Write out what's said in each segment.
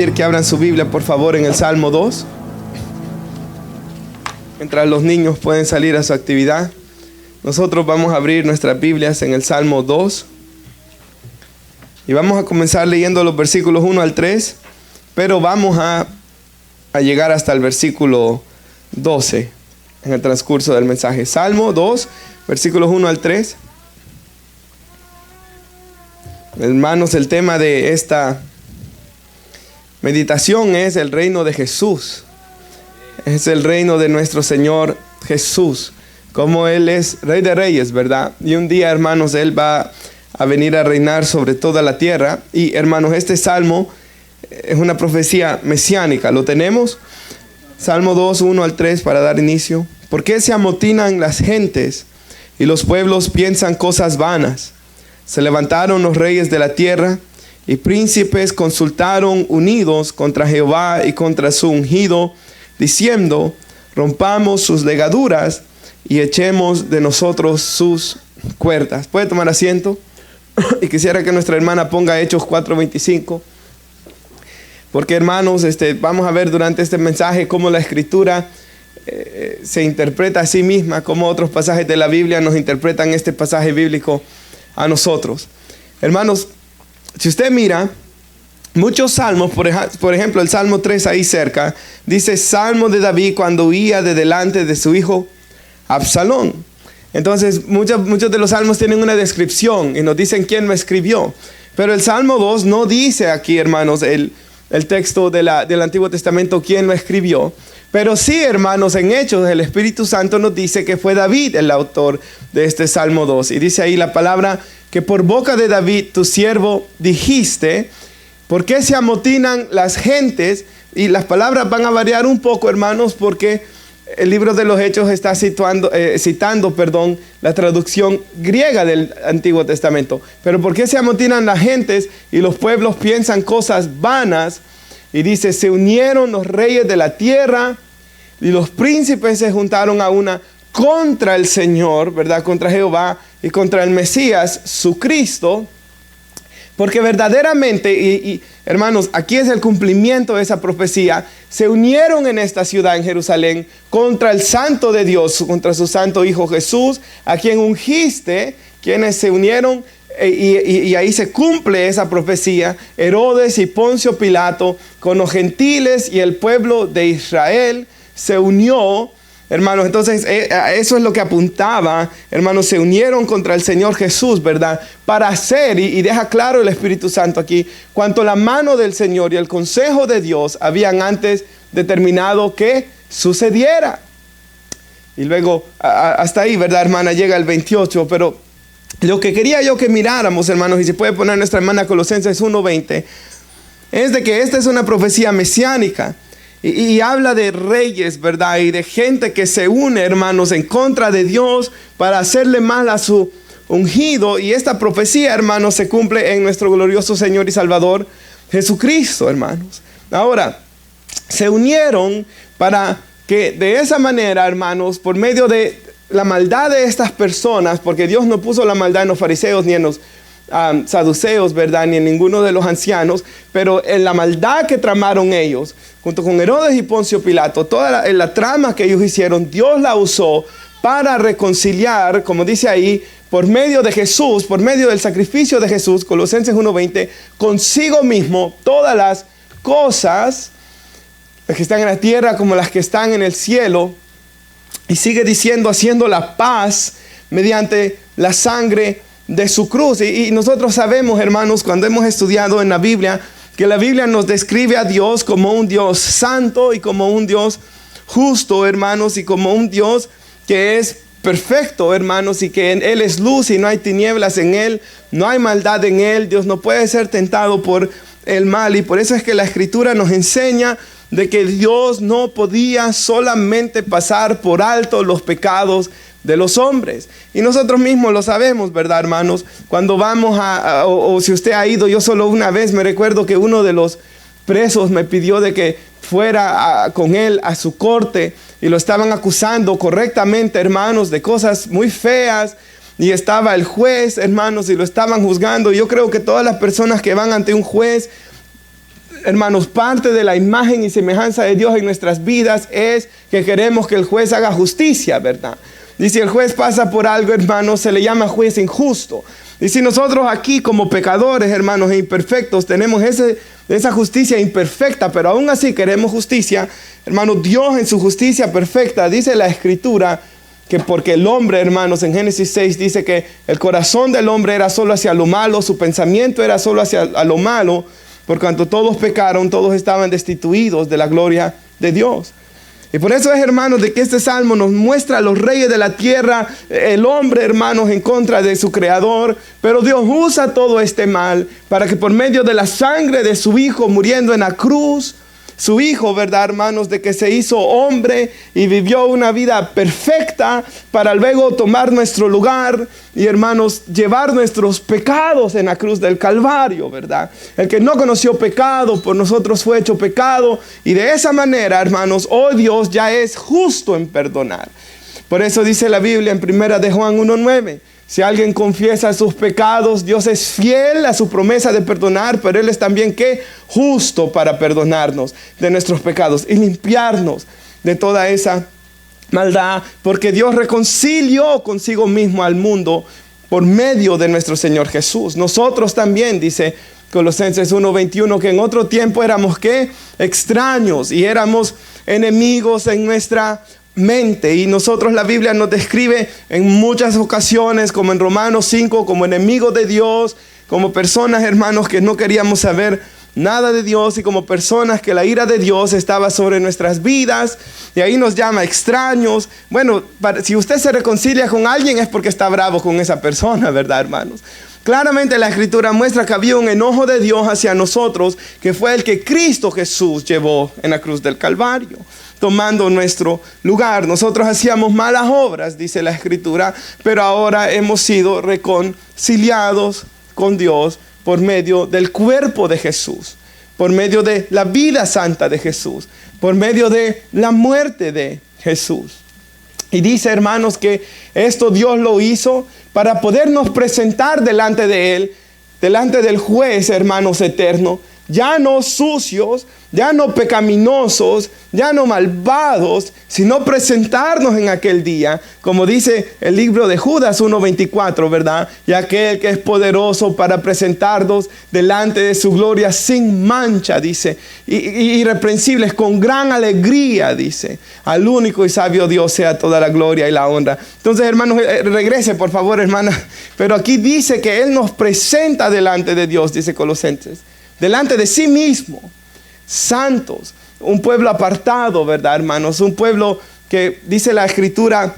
Que abran su Biblia, por favor, en el Salmo 2. Mientras los niños pueden salir a su actividad, nosotros vamos a abrir nuestras Biblias en el Salmo 2. Y vamos a comenzar leyendo los versículos 1 al 3, pero vamos a llegar hasta el versículo 12 en el transcurso del mensaje. Salmo 2, versículos 1 al 3. Hermanos, el tema de esta meditación es el reino de Jesús. Es el reino de nuestro Señor Jesús. Como Él es Rey de Reyes, ¿verdad? Y un día, hermanos, Él va a venir a reinar sobre toda la tierra. Y, hermanos, este salmo es una profecía mesiánica. ¿Lo tenemos? Salmo 2, 1 al 3 para dar inicio. ¿Por qué se amotinan las gentes y los pueblos piensan cosas vanas? Se levantaron los reyes de la tierra y príncipes consultaron unidos contra Jehová y contra su ungido, diciendo: rompamos sus legaduras y echemos de nosotros sus cuerdas. ¿Puede tomar asiento? Y quisiera que nuestra hermana ponga Hechos 4:25. Porque, hermanos, vamos a ver durante este mensaje cómo la Escritura se interpreta a sí misma, cómo otros pasajes de la Biblia nos interpretan este pasaje bíblico a nosotros. Hermanos, si usted mira muchos salmos, por ejemplo el Salmo 3 ahí cerca, dice Salmo de David cuando huía de delante de su hijo Absalón. Entonces muchos de los salmos tienen una descripción y nos dicen quién lo escribió. Pero el Salmo 2 no dice aquí, hermanos, el texto del Antiguo Testamento quién lo escribió. Pero sí, hermanos, en Hechos el Espíritu Santo nos dice que fue David el autor de este Salmo 2. Y dice ahí la palabra que por boca de David, tu siervo, dijiste: ¿por qué se amotinan las gentes? Y las palabras van a variar un poco, hermanos, porque el libro de los Hechos está citando la traducción griega del Antiguo Testamento. Pero ¿por qué se amotinan las gentes y los pueblos piensan cosas vanas? Y dice: se unieron los reyes de la tierra y los príncipes se juntaron a una contra el Señor, ¿verdad? Contra Jehová y contra el Mesías, su Cristo. Porque verdaderamente, y hermanos, aquí es el cumplimiento de esa profecía. Se unieron en esta ciudad, en Jerusalén, contra el Santo de Dios, contra su Santo Hijo Jesús, a quien ungiste, quienes se unieron. Y ahí se cumple esa profecía. Herodes y Poncio Pilato con los gentiles y el pueblo de Israel se unió, hermanos. Entonces eso es lo que apuntaba, hermanos. Se unieron contra el Señor Jesús, ¿verdad? Para hacer, y deja claro el Espíritu Santo aquí, cuanto la mano del Señor y el consejo de Dios habían antes determinado que sucediera. Y luego hasta ahí, ¿verdad, hermana? Llega el 28, pero lo que quería yo que miráramos, hermanos, y se puede poner nuestra hermana Colosenses 1:20, es de que esta es una profecía mesiánica y habla de reyes, ¿verdad? Y de gente que se une, hermanos, en contra de Dios para hacerle mal a su ungido. Y esta profecía, hermanos, se cumple en nuestro glorioso Señor y Salvador Jesucristo, hermanos. Ahora, se unieron para que de esa manera, hermanos, por medio de la maldad de estas personas, porque Dios no puso la maldad en los fariseos ni en los saduceos, ¿verdad? Ni en ninguno de los ancianos, pero en la maldad que tramaron ellos, junto con Herodes y Poncio Pilato, toda la trama que ellos hicieron, Dios la usó para reconciliar, como dice ahí, por medio de Jesús, por medio del sacrificio de Jesús, Colosenses 1:20, consigo mismo todas las cosas, las que están en la tierra como las que están en el cielo. Y sigue diciendo, haciendo la paz mediante la sangre de su cruz. Y nosotros sabemos, hermanos, cuando hemos estudiado en la Biblia, que la Biblia nos describe a Dios como un Dios santo y como un Dios justo, hermanos, y como un Dios que es perfecto, hermanos, y que en Él es luz y no hay tinieblas en Él, no hay maldad en Él. Dios no puede ser tentado por el mal, y por eso es que la Escritura nos enseña de que Dios no podía solamente pasar por alto los pecados de los hombres. Y nosotros mismos lo sabemos, ¿verdad, hermanos? Cuando vamos o si usted ha ido, yo solo una vez me recuerdo que uno de los presos me pidió de que fuera con él a su corte, y lo estaban acusando correctamente, hermanos, de cosas muy feas. Y estaba el juez, hermanos, y lo estaban juzgando. Yo creo que todas las personas que van ante un juez hermanos, parte de la imagen y semejanza de Dios en nuestras vidas es que queremos que el juez haga justicia, ¿verdad? Y si el juez pasa por algo, hermanos, se le llama juez injusto. Y si nosotros aquí como pecadores, hermanos, e imperfectos, tenemos esa justicia imperfecta, pero aún así queremos justicia, hermanos, Dios en su justicia perfecta, dice la Escritura, que porque el hombre, hermanos, en Génesis 6 dice que el corazón del hombre era solo hacia lo malo, su pensamiento era solo hacia lo malo, por cuanto todos pecaron, todos estaban destituidos de la gloria de Dios. Y por eso es, hermanos, de que este salmo nos muestra a los reyes de la tierra, el hombre, hermanos, en contra de su creador. Pero Dios usa todo este mal para que por medio de la sangre de su Hijo muriendo en la cruz, su Hijo, ¿verdad, hermanos? De que se hizo hombre y vivió una vida perfecta para luego tomar nuestro lugar y, hermanos, llevar nuestros pecados en la cruz del Calvario, ¿verdad? El que no conoció pecado por nosotros fue hecho pecado, y de esa manera, hermanos, hoy Dios ya es justo en perdonar. Por eso dice la Biblia en 1 de Juan 1:9. Si alguien confiesa sus pecados, Dios es fiel a su promesa de perdonar, pero Él es también ¿qué? Justo para perdonarnos de nuestros pecados y limpiarnos de toda esa maldad, porque Dios reconcilió consigo mismo al mundo por medio de nuestro Señor Jesús. Nosotros también, dice Colosenses 1:21, que en otro tiempo éramos ¿qué? Extraños y éramos enemigos en nuestra mente, y nosotros, la Biblia nos describe en muchas ocasiones, como en Romanos 5, como enemigos de Dios, como personas, hermanos, que no queríamos saber nada de Dios, y como personas que la ira de Dios estaba sobre nuestras vidas, y ahí nos llama extraños. Bueno, si usted se reconcilia con alguien es porque está bravo con esa persona, ¿verdad, hermanos? Claramente la Escritura muestra que había un enojo de Dios hacia nosotros, que fue el que Cristo Jesús llevó en la cruz del Calvario, tomando nuestro lugar. Nosotros hacíamos malas obras, dice la Escritura, pero ahora hemos sido reconciliados con Dios por medio del cuerpo de Jesús, por medio de la vida santa de Jesús, por medio de la muerte de Jesús. Y dice, hermanos, que esto Dios lo hizo para podernos presentar delante de Él, delante del juez, hermanos, eterno, ya no sucios, ya no pecaminosos, ya no malvados, sino presentarnos en aquel día, como dice el libro de Judas 1:24, ¿verdad? Y aquel que es poderoso para presentarnos delante de su gloria sin mancha, dice, irreprensibles, con gran alegría, dice. Al único y sabio Dios sea toda la gloria y la honra. Entonces, hermanos, regrese por favor, hermana. Pero aquí dice que Él nos presenta delante de Dios, dice Colosenses, delante de sí mismo, santos, un pueblo apartado, ¿verdad, hermanos? Un pueblo que dice la Escritura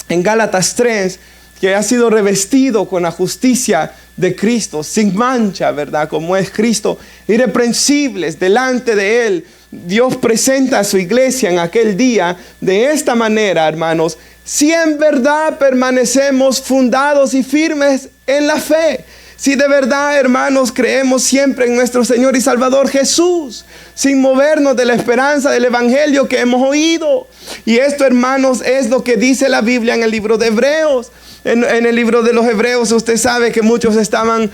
en Gálatas 3, que ha sido revestido con la justicia de Cristo, sin mancha, ¿verdad? Como es Cristo, irreprensibles delante de Él. Dios presenta a su iglesia en aquel día de esta manera, hermanos: si en verdad permanecemos fundados y firmes en la fe. Si de verdad, hermanos, creemos siempre en nuestro Señor y Salvador Jesús, sin movernos de la esperanza del Evangelio que hemos oído. Y esto, hermanos, es lo que dice la Biblia en el libro de Hebreos. En el libro de los Hebreos, usted sabe que muchos estaban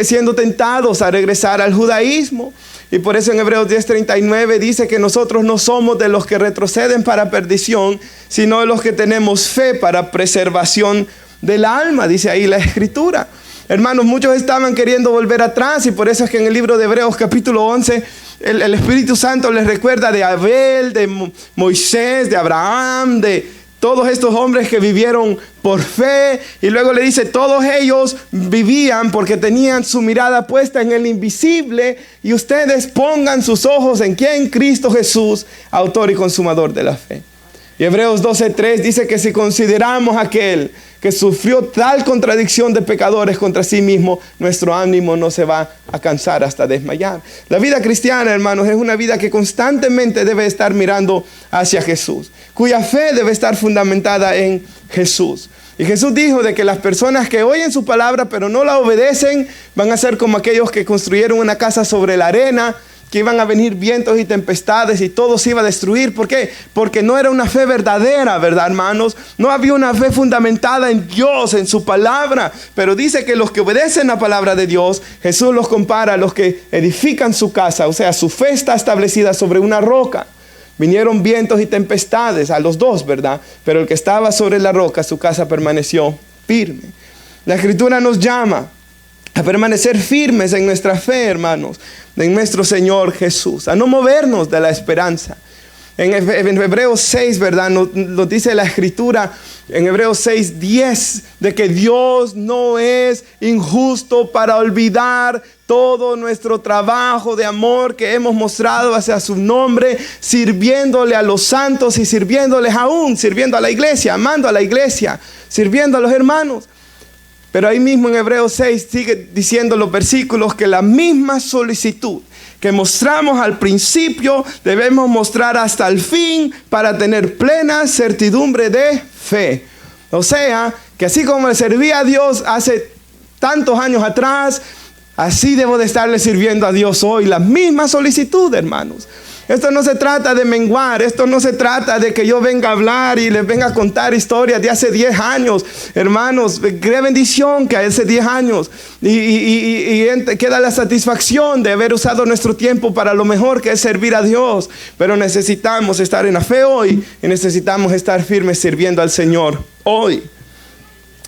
siendo tentados a regresar al judaísmo. Y por eso en Hebreos 10:39 dice que nosotros no somos de los que retroceden para perdición, sino de los que tenemos fe para preservación del alma, dice ahí la Escritura. Hermanos, muchos estaban queriendo volver atrás, y por eso es que en el libro de Hebreos capítulo 11 el Espíritu Santo les recuerda de Abel, de Moisés, de Abraham, de todos estos hombres que vivieron por fe. Y luego le dice: todos ellos vivían porque tenían su mirada puesta en el invisible, y ustedes pongan sus ojos en ¿quién? Cristo Jesús, autor y consumador de la fe. Y Hebreos 12:3 dice que si consideramos aquel que sufrió tal contradicción de pecadores contra sí mismo, nuestro ánimo no se va a cansar hasta desmayar. La vida cristiana, hermanos, es una vida que constantemente debe estar mirando hacia Jesús, cuya fe debe estar fundamentada en Jesús. Y Jesús dijo de que las personas que oyen su palabra pero no la obedecen van a ser como aquellos que construyeron una casa sobre la arena, que iban a venir vientos y tempestades y todo se iba a destruir. ¿Por qué? Porque no era una fe verdadera, ¿verdad, hermanos? No había una fe fundamentada en Dios, en su palabra. Pero dice que los que obedecen la palabra de Dios, Jesús los compara a los que edifican su casa. O sea, su fe está establecida sobre una roca. Vinieron vientos y tempestades, a los dos, ¿verdad? Pero el que estaba sobre la roca, su casa permaneció firme. La Escritura nos llama a permanecer firmes en nuestra fe, hermanos, en nuestro Señor Jesús, a no movernos de la esperanza. En Hebreos 6, ¿verdad? Nos dice la Escritura en Hebreos 6, 10, de que Dios no es injusto para olvidar todo nuestro trabajo de amor que hemos mostrado hacia su nombre, sirviéndole a los santos y sirviéndoles aún, sirviendo a la iglesia, amando a la iglesia, sirviendo a los hermanos. Pero ahí mismo en Hebreos 6 sigue diciendo los versículos que la misma solicitud que mostramos al principio debemos mostrar hasta el fin para tener plena certidumbre de fe. O sea, que así como le serví a Dios hace tantos años atrás, así debo de estarle sirviendo a Dios hoy. La misma solicitud, hermanos. Esto no se trata de menguar, esto no se trata de que yo venga a hablar y les venga a contar historias de hace 10 años. Hermanos, qué bendición que hace 10 años. Y queda la satisfacción de haber usado nuestro tiempo para lo mejor que es servir a Dios. Pero necesitamos estar en la fe hoy y necesitamos estar firmes sirviendo al Señor hoy.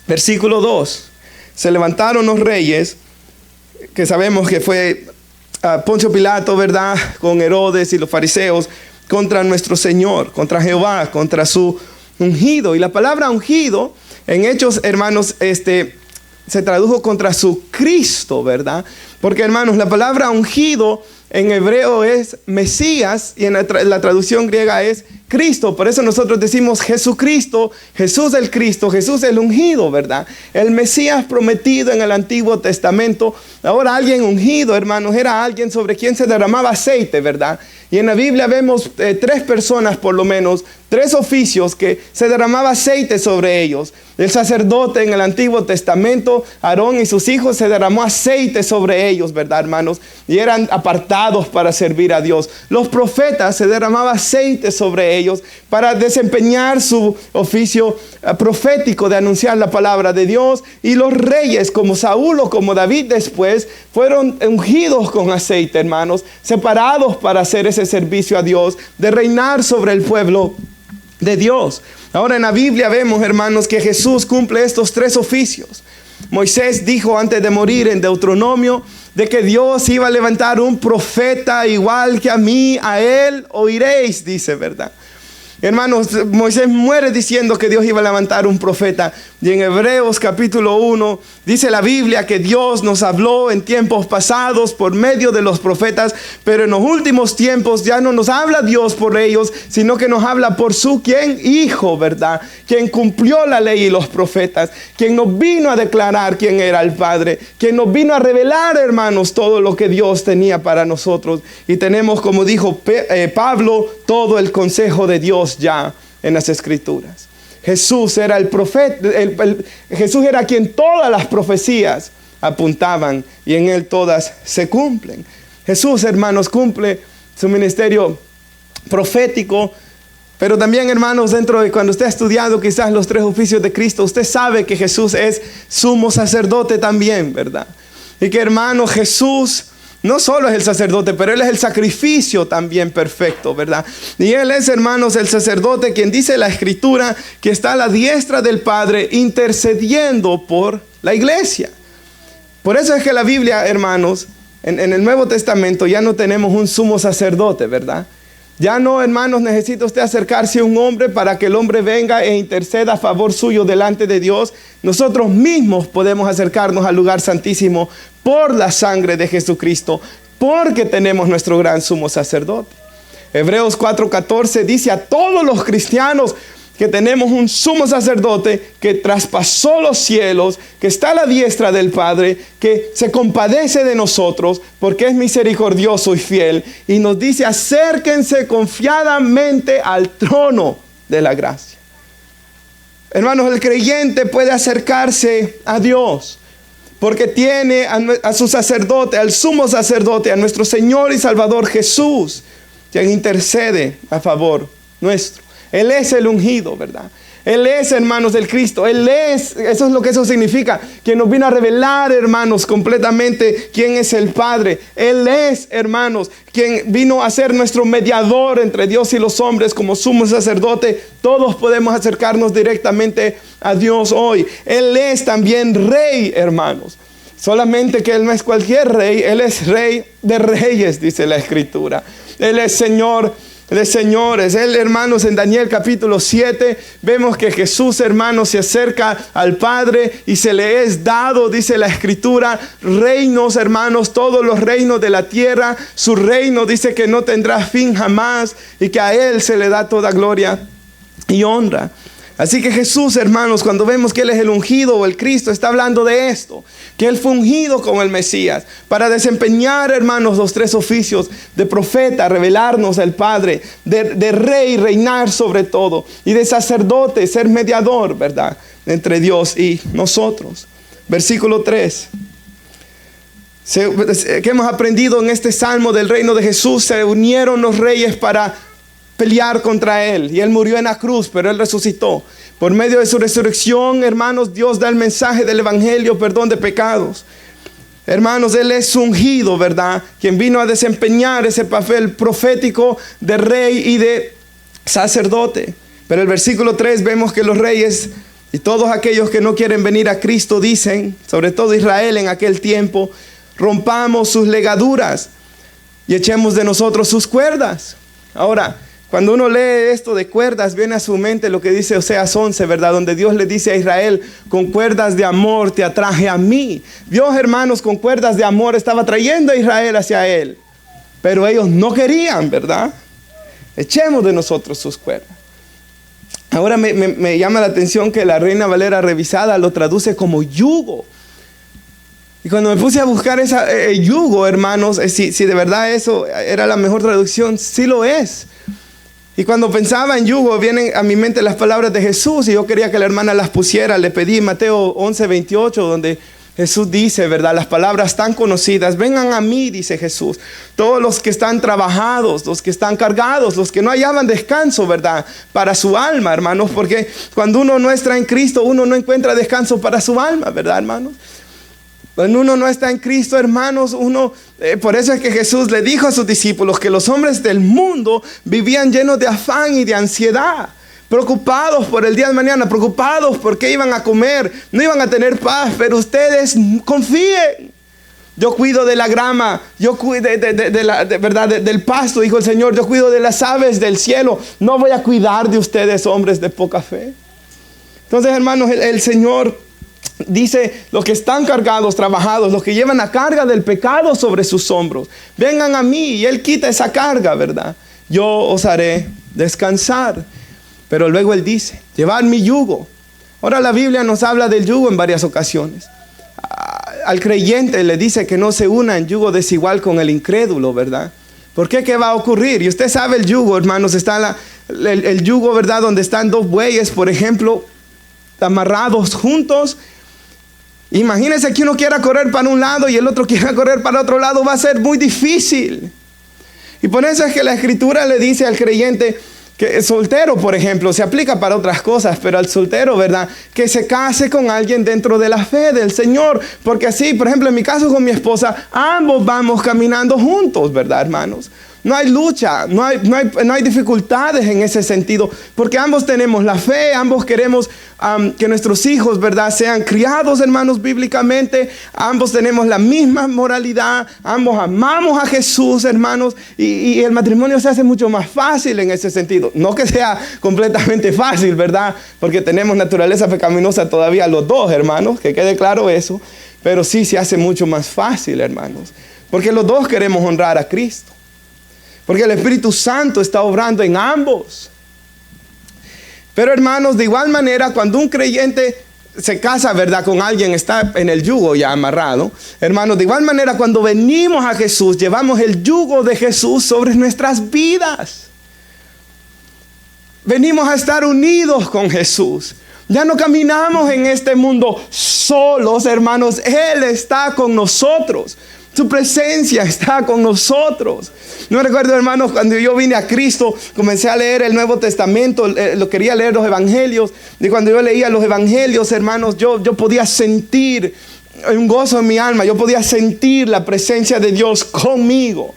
Versículo 2. Se levantaron los reyes, que sabemos que fue Poncio Pilato, ¿verdad? Con Herodes y los fariseos, contra nuestro Señor, contra Jehová, contra su ungido. Y la palabra ungido en Hechos, hermanos, se tradujo contra su Cristo, ¿verdad? Porque, hermanos, la palabra ungido en hebreo es Mesías y en la traducción griega es Cristo. Por eso nosotros decimos Jesucristo, Jesús el Cristo, Jesús el ungido, ¿verdad? El Mesías prometido en el Antiguo Testamento. Ahora alguien ungido, hermanos, era alguien sobre quien se derramaba aceite, ¿verdad? Y en la Biblia vemos 3 personas por lo menos, 3 oficios que se derramaba aceite sobre ellos. El sacerdote en el Antiguo Testamento, Aarón y sus hijos, se derramó aceite sobre ellos, ¿verdad, hermanos? Y eran apartados para servir a Dios. Los profetas, se derramaba aceite sobre ellos para desempeñar su oficio profético de anunciar la palabra de Dios. Y los reyes como Saúl o como David después fueron ungidos con aceite, hermanos, separados para hacer ese servicio a Dios, de reinar sobre el pueblo de Dios. Ahora en la Biblia vemos, hermanos, que Jesús cumple estos 3 oficios. Moisés dijo antes de morir en Deuteronomio de que Dios iba a levantar un profeta igual que a mí, a él oiréis, dice, ¿verdad? Hermanos, Moisés muere diciendo que Dios iba a levantar un profeta. Y en Hebreos capítulo 1 dice la Biblia que Dios nos habló en tiempos pasados por medio de los profetas, pero en los últimos tiempos ya no nos habla Dios por ellos, sino que nos habla por su ¿quién? Hijo, ¿verdad? Quien cumplió la ley y los profetas, quien nos vino a declarar quién era el Padre, quien nos vino a revelar, hermanos, todo lo que Dios tenía para nosotros. Y tenemos, como dijo Pablo, todo el consejo de Dios ya en las Escrituras. Jesús era el profeta, Jesús era quien todas las profecías apuntaban y en él todas se cumplen. Jesús, hermanos, cumple su ministerio profético, pero también, hermanos, dentro de cuando usted ha estudiado quizás los 3 oficios de Cristo, usted sabe que Jesús es sumo sacerdote también, ¿verdad? Y que, hermanos, Jesús no solo es el sacerdote, pero Él es el sacrificio también perfecto, ¿verdad? Y Él es, hermanos, el sacerdote quien dice la Escritura que está a la diestra del Padre intercediendo por la iglesia. Por eso es que la Biblia, hermanos, en el Nuevo Testamento ya no tenemos un sumo sacerdote, ¿verdad? Ya no, hermanos, necesita usted acercarse a un hombre para que el hombre venga e interceda a favor suyo delante de Dios. Nosotros mismos podemos acercarnos al lugar santísimo por la sangre de Jesucristo, porque tenemos nuestro gran sumo sacerdote. Hebreos 4:14 dice a todos los cristianos que tenemos un sumo sacerdote que traspasó los cielos, que está a la diestra del Padre, que se compadece de nosotros porque es misericordioso y fiel, y nos dice: acérquense confiadamente al trono de la gracia. Hermanos, el creyente puede acercarse a Dios, porque tiene a su sacerdote, al sumo sacerdote, a nuestro Señor y Salvador Jesús, quien intercede a favor nuestro. Él es el ungido, ¿verdad? Él es, hermanos, del Cristo. Él es, eso es lo que eso significa, que nos vino a revelar, hermanos, completamente quién es el Padre. Él es, hermanos, quien vino a ser nuestro mediador entre Dios y los hombres como sumo sacerdote. Todos podemos acercarnos directamente a Dios hoy. Él es también rey, hermanos. Solamente que Él no es cualquier rey. Él es rey de reyes, dice la Escritura. Él es Señor de señores. Él, hermanos, en Daniel capítulo 7 vemos que Jesús, hermanos, se acerca al Padre y se le es dado, dice la Escritura, reinos, hermanos, todos los reinos de la tierra. Su reino dice que no tendrá fin jamás y que a Él se le da toda gloria y honra. Así que Jesús, hermanos, cuando vemos que Él es el ungido o el Cristo, está hablando de esto, que Él fue ungido como el Mesías para desempeñar, hermanos, los tres oficios de profeta, revelarnos al Padre, de rey, reinar sobre todo, y de sacerdote, ser mediador, ¿verdad?, entre Dios y nosotros. Versículo 3. Que hemos aprendido en este salmo del reino de Jesús, se unieron los reyes para pelear contra Él, y Él murió en la cruz, pero Él resucitó. Por medio de su resurrección, hermanos, Dios da el mensaje del evangelio, perdón de pecados. Hermanos, Él es ungido, ¿verdad?, quien vino a desempeñar ese papel profético de rey y de sacerdote. Pero el versículo 3 vemos que los reyes y todos aquellos que no quieren venir a Cristo dicen, sobre todo Israel en aquel tiempo, rompamos sus legaduras y echemos de nosotros sus cuerdas. Ahora, cuando uno lee esto de cuerdas, viene a su mente lo que dice Oseas 11, ¿verdad? Donde Dios le dice a Israel, con cuerdas de amor te atraje a mí. Dios, hermanos, con cuerdas de amor estaba trayendo a Israel hacia Él. Pero ellos no querían, ¿verdad? Echemos de nosotros sus cuerdas. Ahora me llama la atención que la Reina Valera revisada lo traduce como yugo. Y cuando me puse a buscar ese yugo, hermanos, si de verdad eso era la mejor traducción, sí lo es. Y cuando pensaba en yugo, vienen a mi mente las palabras de Jesús, y yo quería que la hermana las pusiera. Le pedí en Mateo 11:28, donde Jesús dice, ¿verdad?, las palabras tan conocidas: vengan a mí, dice Jesús, todos los que están trabajados, los que están cargados, los que no hallaban descanso, ¿verdad?, para su alma, hermanos, porque cuando uno no está en Cristo, uno no encuentra descanso para su alma, ¿verdad, hermanos? Cuando uno no está en Cristo, hermanos, por eso es que Jesús le dijo a sus discípulos que los hombres del mundo vivían llenos de afán y de ansiedad, preocupados por el día de mañana, preocupados por qué iban a comer, no iban a tener paz. Pero ustedes confíen. Yo cuido de la grama, yo cuido del pasto, dijo el Señor. Yo cuido de las aves del cielo. No voy a cuidar de ustedes, hombres de poca fe. Entonces, hermanos, el Señor dice: los que están cargados, trabajados, los que llevan la carga del pecado sobre sus hombros, vengan a mí, y Él quita esa carga, ¿verdad? Yo os haré descansar. Pero luego Él dice: llevad mi yugo. Ahora la Biblia nos habla del yugo en varias ocasiones. Al creyente le dice que no se una en yugo desigual con el incrédulo, ¿verdad? ¿Por qué? ¿Qué va a ocurrir? Y usted sabe el yugo, hermanos. Está el yugo, ¿verdad?, donde están dos bueyes, por ejemplo, amarrados juntos. Imagínense que uno quiera correr para un lado y el otro quiera correr para otro lado. Va a ser muy difícil. Y por eso es que la Escritura le dice al creyente que el soltero, por ejemplo, se aplica para otras cosas, pero al soltero, ¿verdad?, que se case con alguien dentro de la fe del Señor. Porque así, por ejemplo, en mi caso con mi esposa, ambos vamos caminando juntos, ¿verdad, hermanos? No hay lucha, no hay dificultades en ese sentido, porque ambos tenemos la fe, ambos queremos que nuestros hijos, ¿verdad?, sean criados, hermanos, bíblicamente. Ambos tenemos la misma moralidad, ambos amamos a Jesús, hermanos, y el matrimonio se hace mucho más fácil en ese sentido. No que sea completamente fácil, ¿verdad?, porque tenemos naturaleza pecaminosa todavía los dos, hermanos, que quede claro eso, pero sí se hace mucho más fácil, hermanos, porque los dos queremos honrar a Cristo. Porque el Espíritu Santo está obrando en ambos. Pero, hermanos, de igual manera, cuando un creyente se casa, ¿verdad?, con alguien, está en el yugo ya amarrado. Hermanos, de igual manera, cuando venimos a Jesús, llevamos el yugo de Jesús sobre nuestras vidas. Venimos a estar unidos con Jesús. Ya no caminamos en este mundo solos, hermanos. Él está con nosotros. Su presencia está con nosotros. No recuerdo, hermanos, cuando yo vine a Cristo, comencé a leer el Nuevo Testamento, lo quería leer los evangelios. Y cuando yo leía los evangelios, hermanos, yo podía sentir un gozo en mi alma. Yo podía sentir la presencia de Dios conmigo.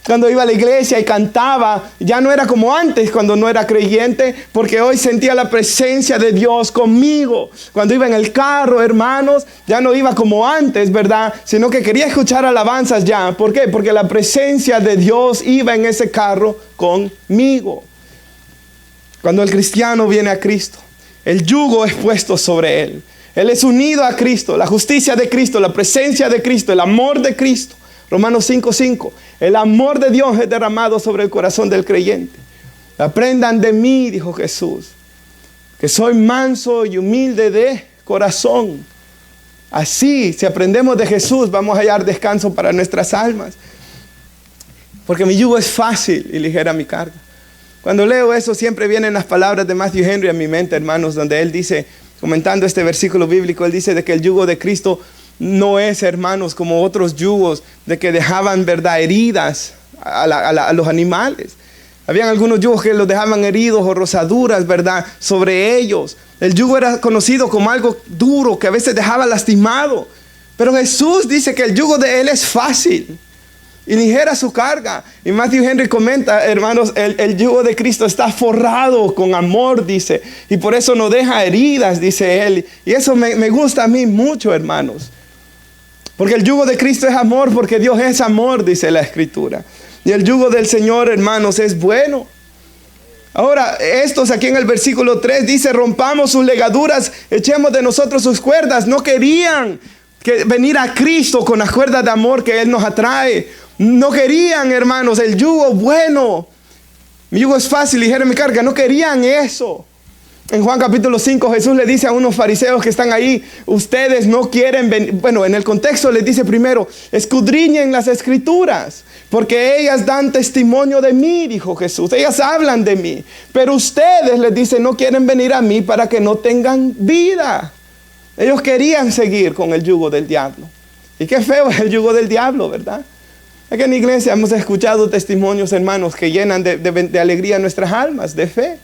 Cuando iba a la iglesia y cantaba, ya no era como antes cuando no era creyente, porque hoy sentía la presencia de Dios conmigo. Cuando iba en el carro, hermanos, ya no iba como antes, ¿verdad? Sino que quería escuchar alabanzas ya. ¿Por qué? Porque la presencia de Dios iba en ese carro conmigo. Cuando el cristiano viene a Cristo, el yugo es puesto sobre él. Él es unido a Cristo, la justicia de Cristo, la presencia de Cristo, el amor de Cristo. Romanos 5:5. El amor de Dios es derramado sobre el corazón del creyente. Aprendan de mí, dijo Jesús, que soy manso y humilde de corazón. Así, si aprendemos de Jesús, vamos a hallar descanso para nuestras almas. Porque mi yugo es fácil y ligera mi carga. Cuando leo eso, siempre vienen las palabras de Matthew Henry a mi mente, hermanos, donde él dice, comentando este versículo bíblico, él dice de que el yugo de Cristo no es, hermanos, como otros yugos de que dejaban, verdad, heridas a los animales. Habían algunos yugos que los dejaban heridos o rozaduras, verdad, sobre ellos. El yugo era conocido como algo duro que a veces dejaba lastimado. Pero Jesús dice que el yugo de Él es fácil y ligera su carga. Y Matthew Henry comenta, hermanos, el yugo de Cristo está forrado con amor, dice. Y por eso no deja heridas, dice él. Y eso me gusta a mí mucho, hermanos. Porque el yugo de Cristo es amor, porque Dios es amor, dice la Escritura. Y el yugo del Señor, hermanos, es bueno. Ahora, estos aquí en el versículo 3 dice, rompamos sus legaduras, echemos de nosotros sus cuerdas. No querían venir a Cristo con las cuerdas de amor que Él nos atrae. No querían, hermanos, el yugo bueno. Mi yugo es fácil, ligera mi carga. No querían eso. En Juan capítulo 5 Jesús le dice a unos fariseos que están ahí, ustedes no quieren venir. Bueno, en el contexto les dice primero, escudriñen las escrituras, porque ellas dan testimonio de mí, dijo Jesús. Ellas hablan de mí, pero ustedes, les dice, no quieren venir a mí para que no tengan vida. Ellos querían seguir con el yugo del diablo. Y qué feo es el yugo del diablo, ¿verdad? Aquí en la iglesia hemos escuchado testimonios, hermanos, que llenan de alegría nuestras almas, de fe.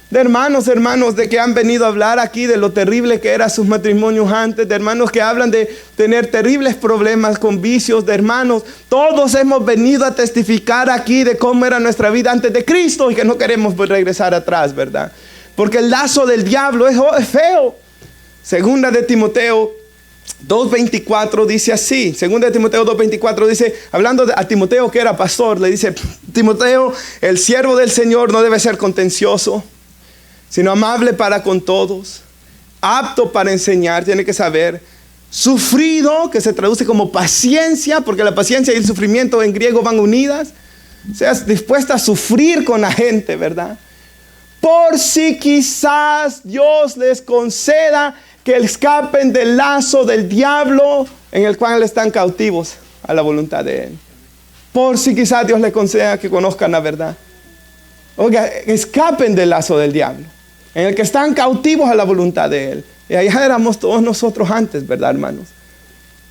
De hermanos, de que han venido a hablar aquí de lo terrible que eran sus matrimonios antes, de hermanos que hablan de tener terribles problemas con vicios, de hermanos. Todos hemos venido a testificar aquí de cómo era nuestra vida antes de Cristo y que no queremos regresar atrás, ¿verdad? Porque el lazo del diablo es feo. Segunda de Timoteo 2:24 dice así. Segunda de Timoteo 2:24 dice, hablando a Timoteo que era pastor, le dice, Timoteo, el siervo del Señor no debe ser contencioso, sino amable para con todos, apto para enseñar, tiene que saber, sufrido, que se traduce como paciencia, porque la paciencia y el sufrimiento en griego van unidas. Seas dispuesta a sufrir con la gente, ¿verdad? Por si quizás Dios les conceda que escapen del lazo del diablo en el cual están cautivos a la voluntad de Él. Por si quizás Dios les conceda que conozcan la verdad. Oiga, escapen del lazo del diablo, en el que están cautivos a la voluntad de Él. Y allá éramos todos nosotros antes, ¿verdad, hermanos?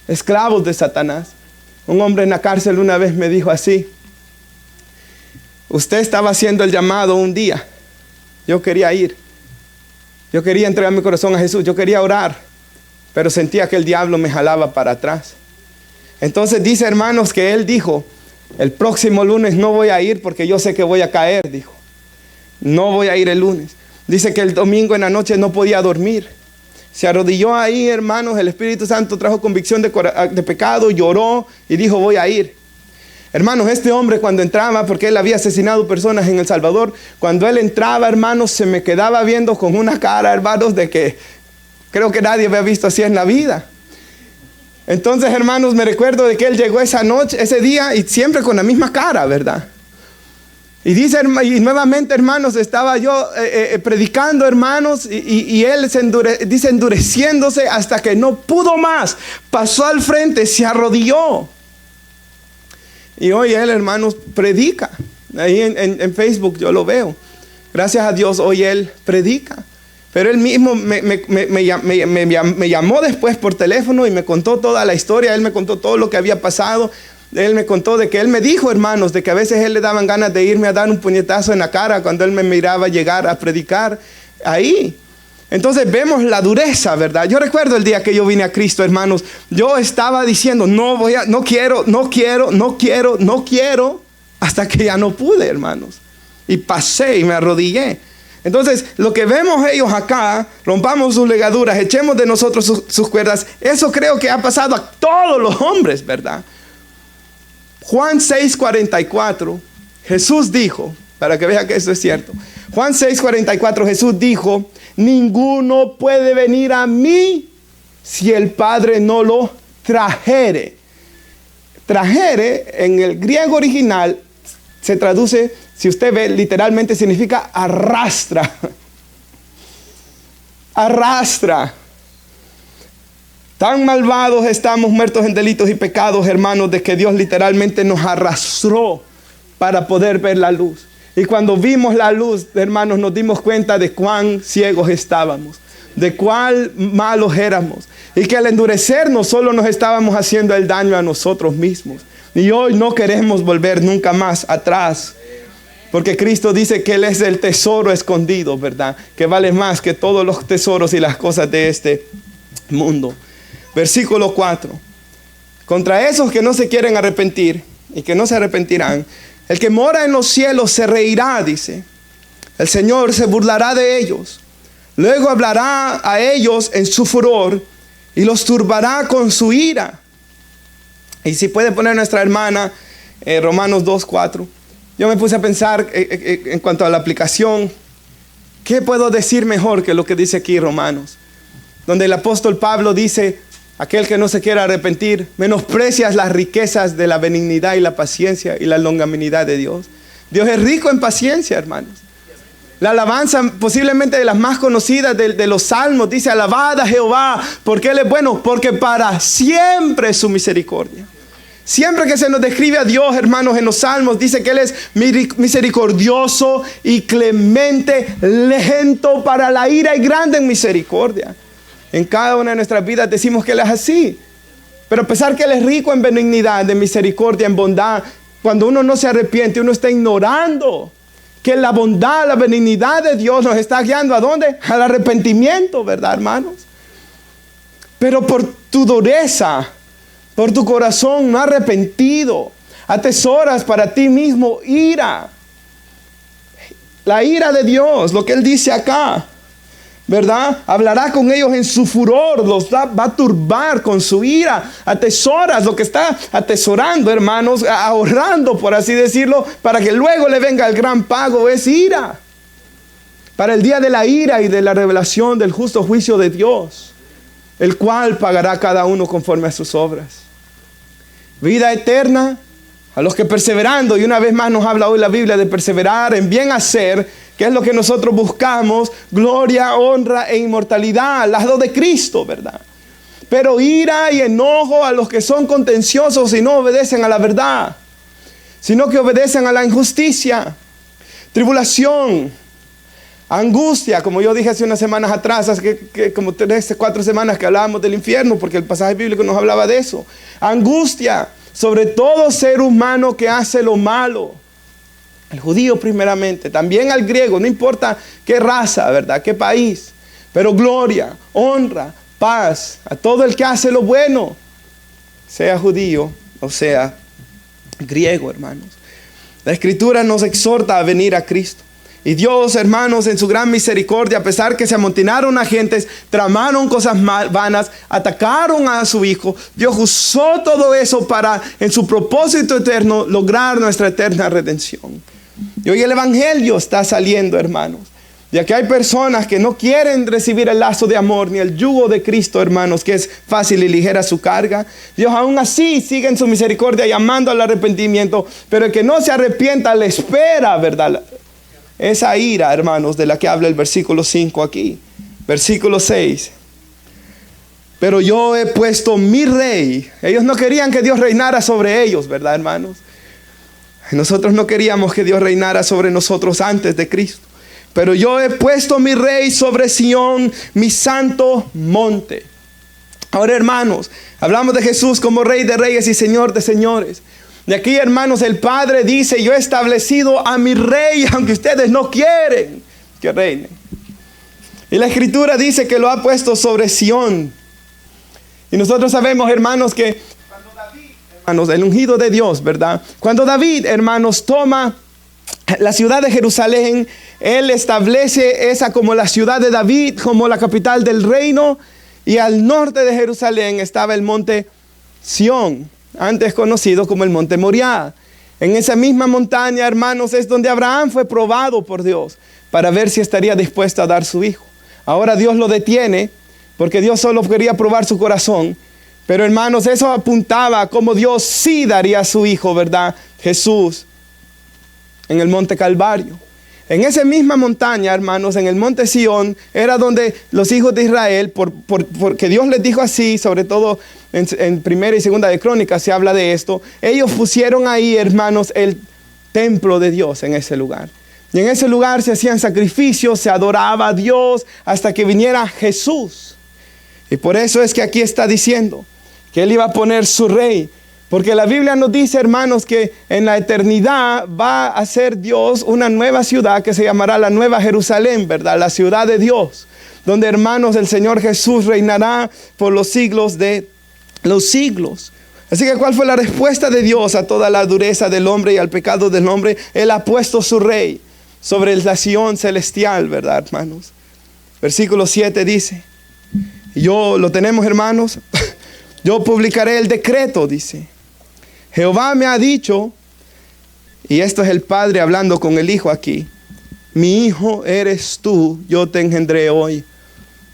Esclavos de Satanás. Un hombre en la cárcel una vez me dijo así, usted estaba haciendo el llamado un día, yo quería ir, yo quería entregar mi corazón a Jesús, yo quería orar, pero sentía que el diablo me jalaba para atrás. Entonces dice, hermanos, que él dijo, el próximo lunes no voy a ir porque yo sé que voy a caer, dijo. No voy a ir el lunes. Dice que el domingo en la noche no podía dormir. Se arrodilló ahí, hermanos, el Espíritu Santo trajo convicción de pecado, lloró y dijo, voy a ir. Hermanos, este hombre cuando entraba, porque él había asesinado personas en El Salvador, cuando él entraba, hermanos, se me quedaba viendo con una cara, hermanos, de que creo que nadie había visto así en la vida. Entonces, hermanos, me recuerdo de que él llegó esa noche, ese día, y siempre con la misma cara, ¿verdad? Y dice, y nuevamente, hermanos, estaba yo predicando, hermanos, y él dice endureciéndose hasta que no pudo más. Pasó al frente, se arrodilló. Y hoy él, hermanos, predica. Ahí en Facebook yo lo veo. Gracias a Dios, hoy él predica. Pero él mismo me llamó después por teléfono y me contó toda la historia. Él me contó todo lo que había pasado. Él me contó de que él me dijo, hermanos, de que a veces él le daban ganas de irme a dar un puñetazo en la cara cuando él me miraba llegar a predicar ahí. Entonces vemos la dureza, ¿verdad? Yo recuerdo el día que yo vine a Cristo, hermanos. Yo estaba diciendo, no quiero, hasta que ya no pude, hermanos. Y pasé y me arrodillé. Entonces, lo que vemos ellos acá, rompamos sus legaduras, echemos de nosotros sus cuerdas. Eso creo que ha pasado a todos los hombres, ¿verdad? Juan 6:44, Jesús dijo, para que vean que esto es cierto. Juan 6:44, Jesús dijo, ninguno puede venir a mí si el Padre no lo trajere. Trajere en el griego original se traduce, si usted ve, literalmente significa arrastra. Arrastra. Tan malvados estamos, muertos en delitos y pecados, hermanos, de que Dios literalmente nos arrastró para poder ver la luz. Y cuando vimos la luz, hermanos, nos dimos cuenta de cuán ciegos estábamos, de cuán malos éramos. Y que al endurecernos solo nos estábamos haciendo el daño a nosotros mismos. Y hoy no queremos volver nunca más atrás. Porque Cristo dice que Él es el tesoro escondido, ¿verdad? Que vale más que todos los tesoros y las cosas de este mundo. Versículo 4. Contra esos que no se quieren arrepentir y que no se arrepentirán, el que mora en los cielos se reirá, dice. El Señor se burlará de ellos. Luego hablará a ellos en su furor y los turbará con su ira. Y si puede poner nuestra hermana Romanos 2:4. Yo me puse a pensar en cuanto a la aplicación. ¿Qué puedo decir mejor que lo que dice aquí Romanos? Donde el apóstol Pablo dice, aquel que no se quiera arrepentir, menosprecias las riquezas de la benignidad y la paciencia y la longanimidad de Dios. Dios es rico en paciencia, hermanos. La alabanza posiblemente de las más conocidas de los salmos dice, alabad a Jehová, porque Él es bueno, porque para siempre es su misericordia. Siempre que se nos describe a Dios, hermanos, en los salmos, dice que Él es misericordioso y clemente, lento para la ira y grande en misericordia. En cada una de nuestras vidas decimos que Él es así. Pero a pesar que Él es rico en benignidad, en misericordia, en bondad, cuando uno no se arrepiente, uno está ignorando que la bondad, la benignidad de Dios nos está guiando ¿a dónde? Al arrepentimiento, ¿verdad, hermanos? Pero por tu dureza, por tu corazón no arrepentido, atesoras para ti mismo ira. La ira de Dios, lo que Él dice acá, ¿verdad? Hablará con ellos en su furor, los va a turbar con su ira. Atesoras, lo que está atesorando, hermanos, ahorrando, por así decirlo, para que luego le venga el gran pago, es ira. Para el día de la ira y de la revelación del justo juicio de Dios, el cual pagará cada uno conforme a sus obras. Vida eterna a los que perseverando, y una vez más nos habla hoy la Biblia de perseverar en bien hacer, que es lo que nosotros buscamos, gloria, honra e inmortalidad al lado de Cristo, ¿verdad? Pero ira y enojo a los que son contenciosos y no obedecen a la verdad, sino que obedecen a la injusticia, tribulación, angustia, como yo dije hace unas semanas atrás, hace como 4 semanas que hablábamos del infierno, porque el pasaje bíblico nos hablaba de eso. Angustia sobre todo ser humano que hace lo malo. El judío primeramente, también al griego, no importa qué raza, ¿verdad? Qué país. Pero gloria, honra, paz a todo el que hace lo bueno, sea judío o sea griego, hermanos. La Escritura nos exhorta a venir a Cristo. Y Dios, hermanos, en su gran misericordia, a pesar que se amontinaron agentes, tramaron cosas vanas, atacaron a su Hijo, Dios usó todo eso para, en su propósito eterno, lograr nuestra eterna redención. Y hoy el Evangelio está saliendo, hermanos. Ya que hay personas que no quieren recibir el lazo de amor ni el yugo de Cristo, hermanos, que es fácil y ligera su carga. Dios aún así sigue en su misericordia llamando al arrepentimiento. Pero el que no se arrepienta le espera, ¿verdad? Esa ira, hermanos, de la que habla el versículo 5 aquí. Versículo 6. Pero yo he puesto mi rey. Ellos no querían que Dios reinara sobre ellos, ¿verdad, hermanos? Nosotros no queríamos que Dios reinara sobre nosotros antes de Cristo. Pero yo he puesto mi rey sobre Sión, mi santo monte. Ahora, hermanos, hablamos de Jesús como Rey de Reyes y Señor de Señores. De aquí, hermanos, el Padre dice: yo he establecido a mi Rey, aunque ustedes no quieren que reine. Y la Escritura dice que lo ha puesto sobre Sión. Y nosotros sabemos, hermanos, que cuando David, hermanos, el ungido de Dios, ¿verdad? Cuando David, hermanos, toma la ciudad de Jerusalén, él establece esa como la ciudad de David, como la capital del reino. Y al norte de Jerusalén estaba el monte Sión, antes conocido como el monte Moriah. En esa misma montaña, hermanos, es donde Abraham fue probado por Dios para ver si estaría dispuesto a dar su hijo. Ahora Dios lo detiene porque Dios solo quería probar su corazón. Pero, hermanos, eso apuntaba a cómo Dios sí daría a su hijo, ¿verdad? Jesús, en el monte Calvario. En esa misma montaña, hermanos, en el monte Sión, era donde los hijos de Israel, porque Dios les dijo así, sobre todo en primera y segunda de Crónicas se habla de esto. Ellos pusieron ahí, hermanos, el templo de Dios en ese lugar. Y en ese lugar se hacían sacrificios, se adoraba a Dios hasta que viniera Jesús. Y por eso es que aquí está diciendo que Él iba a poner su rey. Porque la Biblia nos dice, hermanos, que en la eternidad va a ser Dios una nueva ciudad que se llamará la Nueva Jerusalén, ¿verdad? La ciudad de Dios. Donde, hermanos, el Señor Jesús reinará por los siglos de los siglos. Así que, ¿cuál fue la respuesta de Dios a toda la dureza del hombre y al pecado del hombre? Él ha puesto su rey sobre la Sión celestial, ¿verdad, hermanos? Versículo 7 dice, yo lo tenemos, hermanos, yo publicaré el decreto, dice. Jehová me ha dicho, y esto es el Padre hablando con el Hijo aquí: mi hijo eres tú, yo te engendré hoy.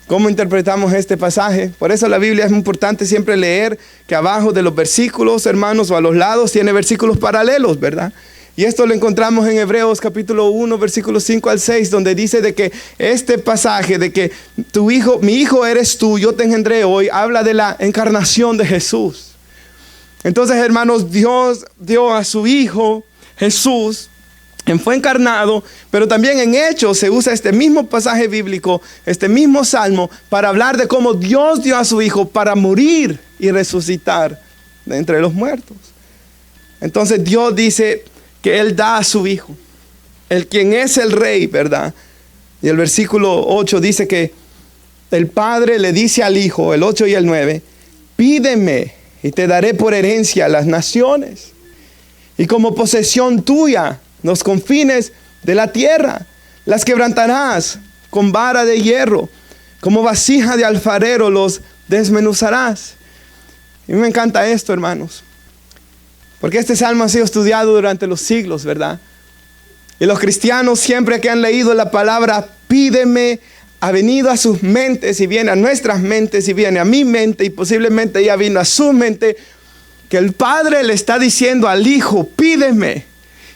¿Cómo interpretamos este pasaje? Por eso la Biblia es muy importante siempre leer que abajo de los versículos, hermanos, o a los lados tiene versículos paralelos, ¿verdad? Y esto lo encontramos en Hebreos capítulo 1, versículos 5 al 6, donde dice de que este pasaje de que tu hijo, mi hijo eres tú, yo te engendré hoy, habla de la encarnación de Jesús. Entonces, hermanos, Dios dio a su Hijo Jesús, fue encarnado, pero también en Hechos se usa este mismo pasaje bíblico, este mismo salmo, para hablar de cómo Dios dio a su Hijo para morir y resucitar de entre los muertos. Entonces Dios dice que Él da a su Hijo, el quien es el Rey, ¿verdad? Y el versículo 8 dice que el Padre le dice al Hijo, el 8 y el 9, pídeme y te daré por herencia las naciones, y como posesión tuya los confines de la tierra. Las quebrantarás con vara de hierro, como vasija de alfarero los desmenuzarás. Y me encanta esto, hermanos, porque este salmo ha sido estudiado durante los siglos, ¿verdad? Y los cristianos, siempre que han leído la palabra pídeme, ha venido a sus mentes y viene a nuestras mentes y viene a mi mente y posiblemente ya vino a su mente, que el Padre le está diciendo al Hijo, pídeme.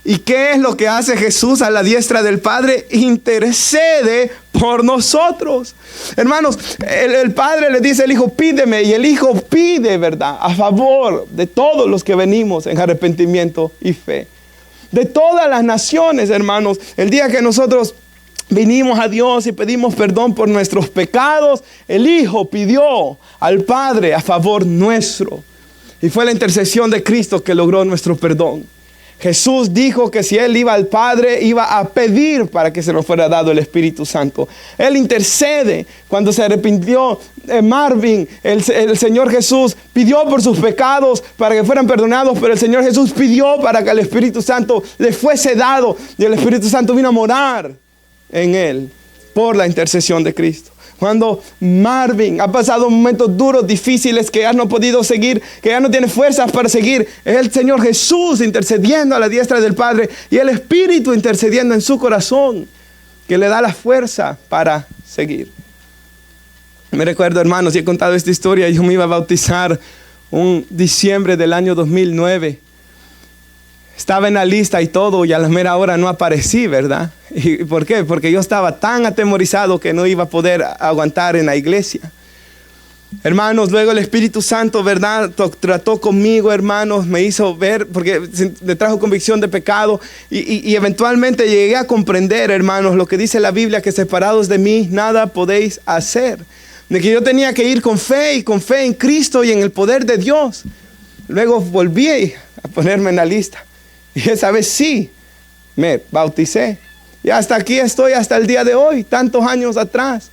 ¿Y qué es lo que hace Jesús a la diestra del Padre? Intercede por nosotros. Hermanos, el Padre le dice al Hijo, pídeme, y el Hijo pide, ¿verdad?, a favor de todos los que venimos en arrepentimiento y fe. De todas las naciones, hermanos. El día que nosotros vinimos a Dios y pedimos perdón por nuestros pecados, el Hijo pidió al Padre a favor nuestro. Y fue la intercesión de Cristo que logró nuestro perdón. Jesús dijo que si Él iba al Padre, iba a pedir para que se nos fuera dado el Espíritu Santo. Él intercede. Cuando se arrepintió Marvin, el Señor Jesús pidió por sus pecados para que fueran perdonados, pero el Señor Jesús pidió para que el Espíritu Santo le fuese dado, y el Espíritu Santo vino a morar en él por la intercesión de Cristo. Cuando Marvin ha pasado momentos duros, difíciles, que ya no ha podido seguir, que ya no tiene fuerzas para seguir, es el Señor Jesús intercediendo a la diestra del Padre y el Espíritu intercediendo en su corazón, que le da la fuerza para seguir. Me recuerdo, hermanos, y he contado esta historia. Yo me iba a bautizar un diciembre del año 2009. Estaba en la lista y todo, y a la mera hora no aparecí, ¿verdad? ¿Y por qué? Porque yo estaba tan atemorizado que no iba a poder aguantar en la iglesia. Hermanos, luego el Espíritu Santo, ¿verdad? Trató conmigo, hermanos, me hizo ver, porque me trajo convicción de pecado y eventualmente llegué a comprender, hermanos, lo que dice la Biblia, que separados de mí nada podéis hacer. De que yo tenía que ir con fe en Cristo y en el poder de Dios. Luego volví a ponerme en la lista y esa vez sí me bauticé. Y hasta aquí estoy, hasta el día de hoy, tantos años atrás.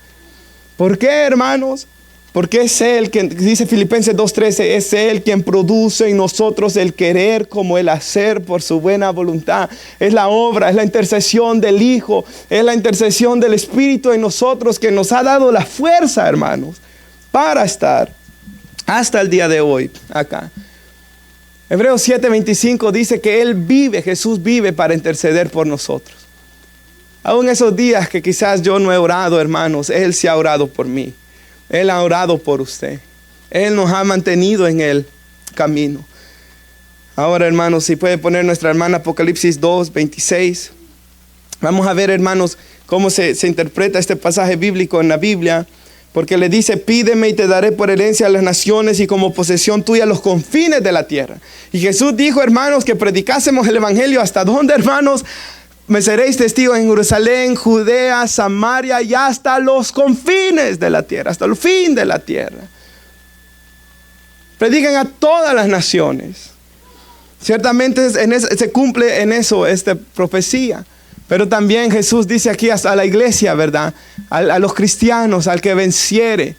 ¿Por qué, hermanos? Porque es Él quien, dice Filipenses 2:13, es Él quien produce en nosotros el querer como el hacer por su buena voluntad. Es la obra, es la intercesión del Hijo, es la intercesión del Espíritu en nosotros que nos ha dado la fuerza, hermanos, para estar hasta el día de hoy acá. Hebreos 7:25 dice que Él vive, Jesús vive para interceder por nosotros. Aún esos días que quizás yo no he orado, hermanos, Él sí ha orado por mí. Él ha orado por usted. Él nos ha mantenido en el camino. Ahora, hermanos, si puede poner nuestra hermana Apocalipsis 2:26. Vamos a ver, hermanos, cómo se interpreta este pasaje bíblico en la Biblia. Porque le dice, pídeme y te daré por herencia a las naciones y como posesión tuya los confines de la tierra. Y Jesús dijo, hermanos, que predicásemos el evangelio. ¿Hasta dónde, hermanos? Me seréis testigos en Jerusalén, Judea, Samaria y hasta los confines de la tierra, hasta el fin de la tierra. Prediquen a todas las naciones. Ciertamente se cumple en eso esta profecía. Pero también Jesús dice aquí hasta a la iglesia, ¿verdad? A los cristianos, al que venciere.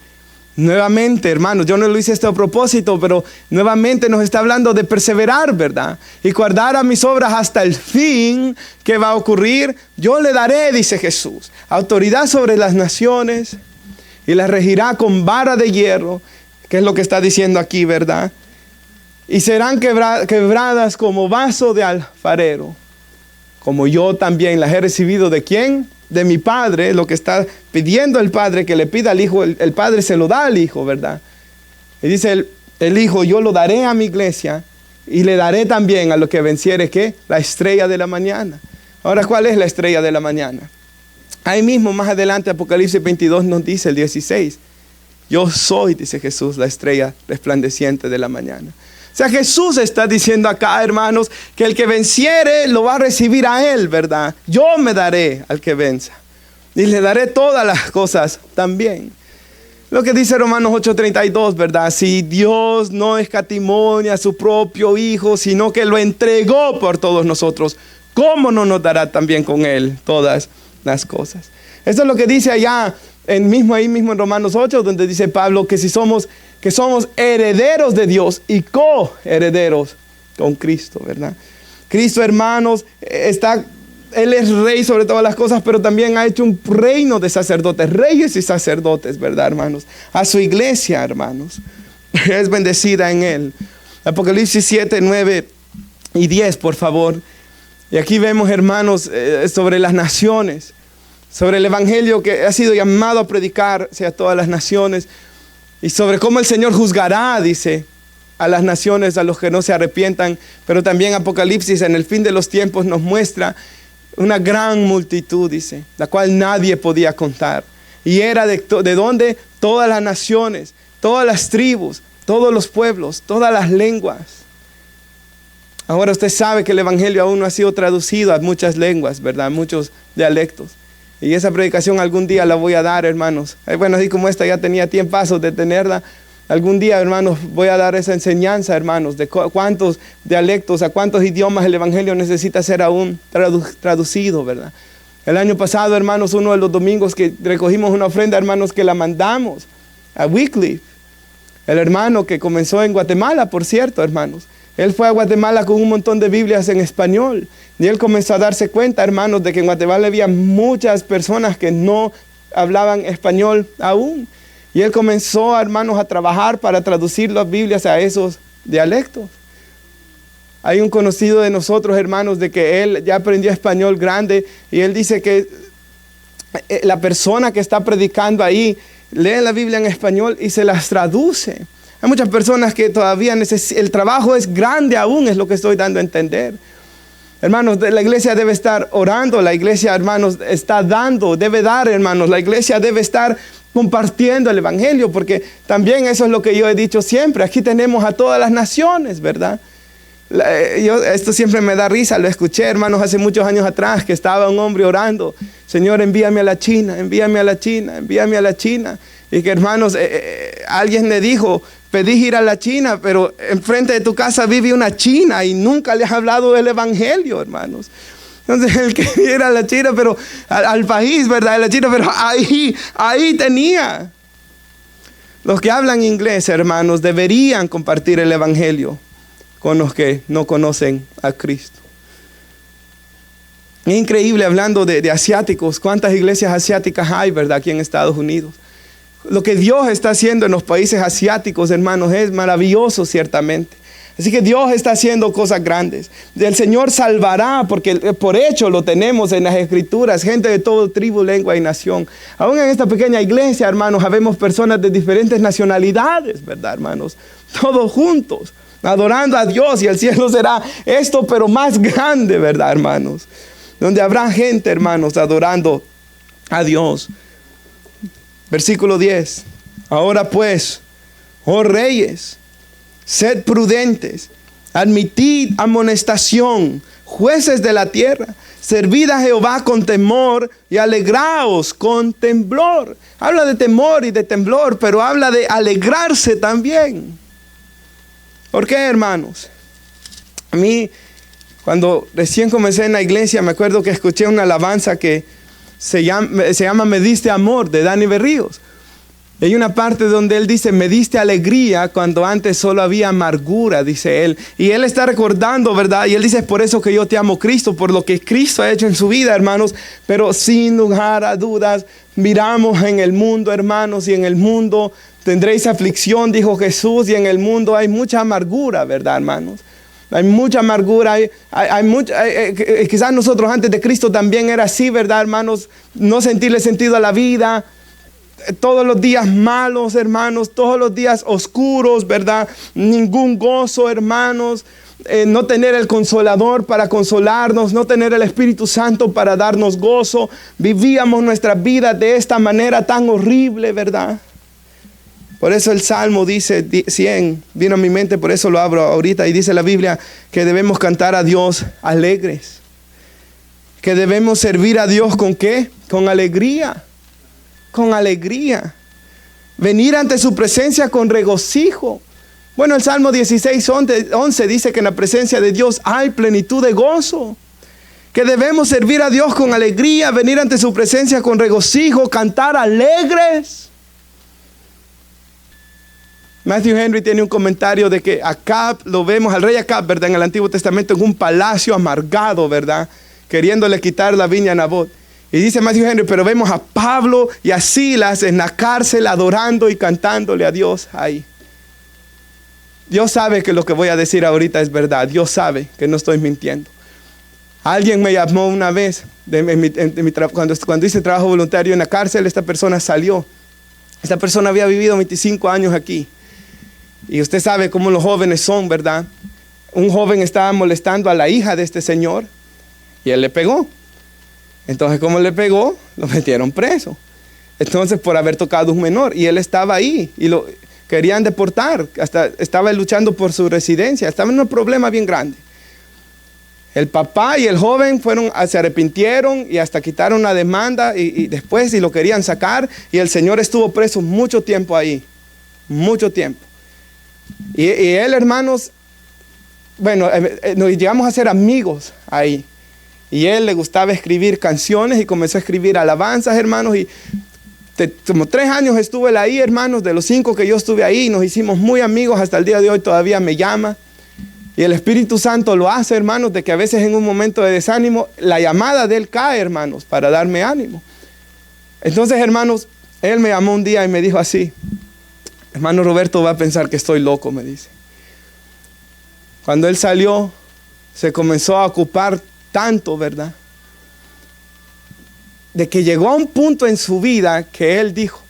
Nuevamente, hermanos, yo no lo hice esto a propósito, pero nuevamente nos está hablando de perseverar, ¿verdad? Y guardar a mis obras hasta el fin. ¿Qué va a ocurrir? Yo le daré, dice Jesús, autoridad sobre las naciones y las regirá con vara de hierro, que es lo que está diciendo aquí, ¿verdad? Y serán quebradas como vaso de alfarero, como yo también las he recibido. ¿De quién? De mi Padre. Lo que está pidiendo el Padre que le pida al Hijo, el Padre se lo da al Hijo, ¿verdad? Y dice el Hijo, yo lo daré a mi iglesia y le daré también a lo que venciere, ¿qué? La estrella de la mañana. Ahora, ¿cuál es la estrella de la mañana? Ahí mismo, más adelante, Apocalipsis 22 nos dice, el 16, yo soy, dice Jesús, la estrella resplandeciente de la mañana. O sea, Jesús está diciendo acá, hermanos, que el que venciere lo va a recibir a Él, ¿verdad? Yo me daré al que venza. Y le daré todas las cosas también. Lo que dice Romanos 8:32, ¿verdad? Si Dios no escatimó a su propio Hijo, sino que lo entregó por todos nosotros, ¿cómo no nos dará también con Él todas las cosas? Eso es lo que dice allá, ahí mismo en Romanos 8, donde dice Pablo que somos herederos de Dios y coherederos con Cristo, ¿verdad? Cristo, hermanos, Él es rey sobre todas las cosas, pero también ha hecho un reino de sacerdotes, reyes y sacerdotes, ¿verdad, hermanos? A su iglesia, hermanos, es bendecida en Él. Apocalipsis 7, 9 y 10, por favor. Y aquí vemos, hermanos, sobre las naciones, sobre el evangelio que ha sido llamado a predicarse a todas las naciones. Y sobre cómo el Señor juzgará, dice, a las naciones, a los que no se arrepientan. Pero también Apocalipsis en el fin de los tiempos nos muestra una gran multitud, dice, la cual nadie podía contar. Y era de dónde? Todas las naciones, todas las tribus, todos los pueblos, todas las lenguas. Ahora usted sabe que el evangelio aún no ha sido traducido a muchas lenguas, ¿verdad? Muchos dialectos. Y esa predicación algún día la voy a dar, hermanos. Bueno, así como esta ya tenía tiempazos de tenerla. Algún día, hermanos, voy a dar esa enseñanza, hermanos, de cuántos dialectos, a cuántos idiomas el evangelio necesita ser aún traducido, ¿verdad? El año pasado, hermanos, uno de los domingos que recogimos una ofrenda, hermanos, que la mandamos a Wycliffe. El hermano que comenzó en Guatemala, por cierto, hermanos. Él fue a Guatemala con un montón de Biblias en español. Y él comenzó a darse cuenta, hermanos, de que en Guatemala había muchas personas que no hablaban español aún. Y él comenzó, hermanos, a trabajar para traducir las Biblias a esos dialectos. Hay un conocido de nosotros, hermanos, de que él ya aprendió español grande. Y él dice que la persona que está predicando ahí lee la Biblia en español y se las traduce. Hay muchas personas que todavía el trabajo es grande aún, es lo que estoy dando a entender. Hermanos, la iglesia debe estar orando, la iglesia, hermanos, está dando, debe dar, hermanos, la iglesia debe estar compartiendo el evangelio, porque también eso es lo que yo he dicho siempre. Aquí tenemos a todas las naciones, ¿verdad? Esto siempre me da risa, lo escuché, hermanos, hace muchos años atrás, que estaba un hombre orando: Señor, envíame a la China, envíame a la China, envíame a la China. Y que, hermanos, alguien le dijo: pedí ir a la China, pero enfrente de tu casa vive una china y nunca le has hablado del evangelio, hermanos. Entonces él quería ir a la China, pero al país, ¿verdad? De la China, pero ahí tenía. Los que hablan inglés, hermanos, deberían compartir el evangelio con los que no conocen a Cristo. Es increíble, hablando de asiáticos, cuántas iglesias asiáticas hay, ¿verdad? Aquí en Estados Unidos. Lo que Dios está haciendo en los países asiáticos, hermanos, es maravilloso, ciertamente. Así que Dios está haciendo cosas grandes. El Señor salvará, porque por hecho lo tenemos en las Escrituras, gente de todo tribu, lengua y nación. Aún en esta pequeña iglesia, hermanos, habemos personas de diferentes nacionalidades, ¿verdad, hermanos? Todos juntos, adorando a Dios, y el cielo será esto, pero más grande, ¿verdad, hermanos? Donde habrá gente, hermanos, adorando a Dios. Versículo 10. Ahora pues, oh reyes, sed prudentes, admitid amonestación, jueces de la tierra, servid a Jehová con temor y alegraos con temblor. Habla de temor y de temblor, pero habla de alegrarse también. ¿Por qué, hermanos? A mí, cuando recién comencé en la iglesia, me acuerdo que escuché una alabanza que se llama Me diste amor, de Dani Berríos. Y hay una parte donde él dice: me diste alegría cuando antes solo había amargura, dice él. Y él está recordando, ¿verdad? Y él dice: es por eso que yo te amo, Cristo, por lo que Cristo ha hecho en su vida, hermanos. Pero sin lugar a dudas, miramos en el mundo, hermanos, y en el mundo tendréis aflicción, dijo Jesús, y en el mundo hay mucha amargura, ¿verdad, hermanos? Hay mucha amargura, quizás nosotros antes de Cristo también era así, ¿verdad, hermanos? No sentirle sentido a la vida, todos los días malos, hermanos, todos los días oscuros, ¿verdad? Ningún gozo, hermanos, no tener el Consolador para consolarnos, no tener el Espíritu Santo para darnos gozo. Vivíamos nuestras vidas de esta manera tan horrible, ¿verdad? Por eso el Salmo dice 100, vino a mi mente, por eso lo abro ahorita, y dice la Biblia que debemos cantar a Dios alegres. Que debemos servir a Dios ¿con qué? Con alegría. Con alegría. Venir ante su presencia con regocijo. Bueno, el Salmo 16:11 dice que en la presencia de Dios hay plenitud de gozo. Que debemos servir a Dios con alegría, venir ante su presencia con regocijo, cantar alegres. Matthew Henry tiene un comentario de que Acab, lo vemos al rey Acab, ¿verdad? En el Antiguo Testamento, en un palacio amargado, ¿verdad? Queriéndole quitar la viña a Nabot. Y dice Matthew Henry: pero vemos a Pablo y a Silas en la cárcel adorando y cantándole a Dios ahí. Dios sabe que lo que voy a decir ahorita es verdad. Dios sabe que no estoy mintiendo. Alguien me llamó una vez, cuando hice trabajo voluntario en la cárcel. Esta persona salió. Esta persona había vivido 25 años aquí. Y usted sabe cómo los jóvenes son, ¿verdad? Un joven estaba molestando a la hija de este señor y él le pegó. Entonces, como le pegó, lo metieron preso. Entonces, por haber tocado a un menor. Y él estaba ahí y lo querían deportar. Hasta estaba luchando por su residencia. Estaba en un problema bien grande. El papá y el joven se arrepintieron y hasta quitaron la demanda y después lo querían sacar. Y el señor estuvo preso mucho tiempo ahí. Mucho tiempo. Y él, hermanos, bueno, nos llegamos a ser amigos ahí. Y él le gustaba escribir canciones y comenzó a escribir alabanzas, hermanos. Y como 3 años estuve ahí, hermanos. De los 5 que yo estuve ahí, nos hicimos muy amigos. Hasta el día de hoy todavía me llama. Y el Espíritu Santo lo hace, hermanos, de que a veces en un momento de desánimo, la llamada de él cae, hermanos, para darme ánimo. Entonces, hermanos, él me llamó un día y me dijo así: hermano Roberto va a pensar que estoy loco, me dice. Cuando él salió, se comenzó a ocupar tanto, ¿verdad? De que llegó a un punto en su vida que él dijo: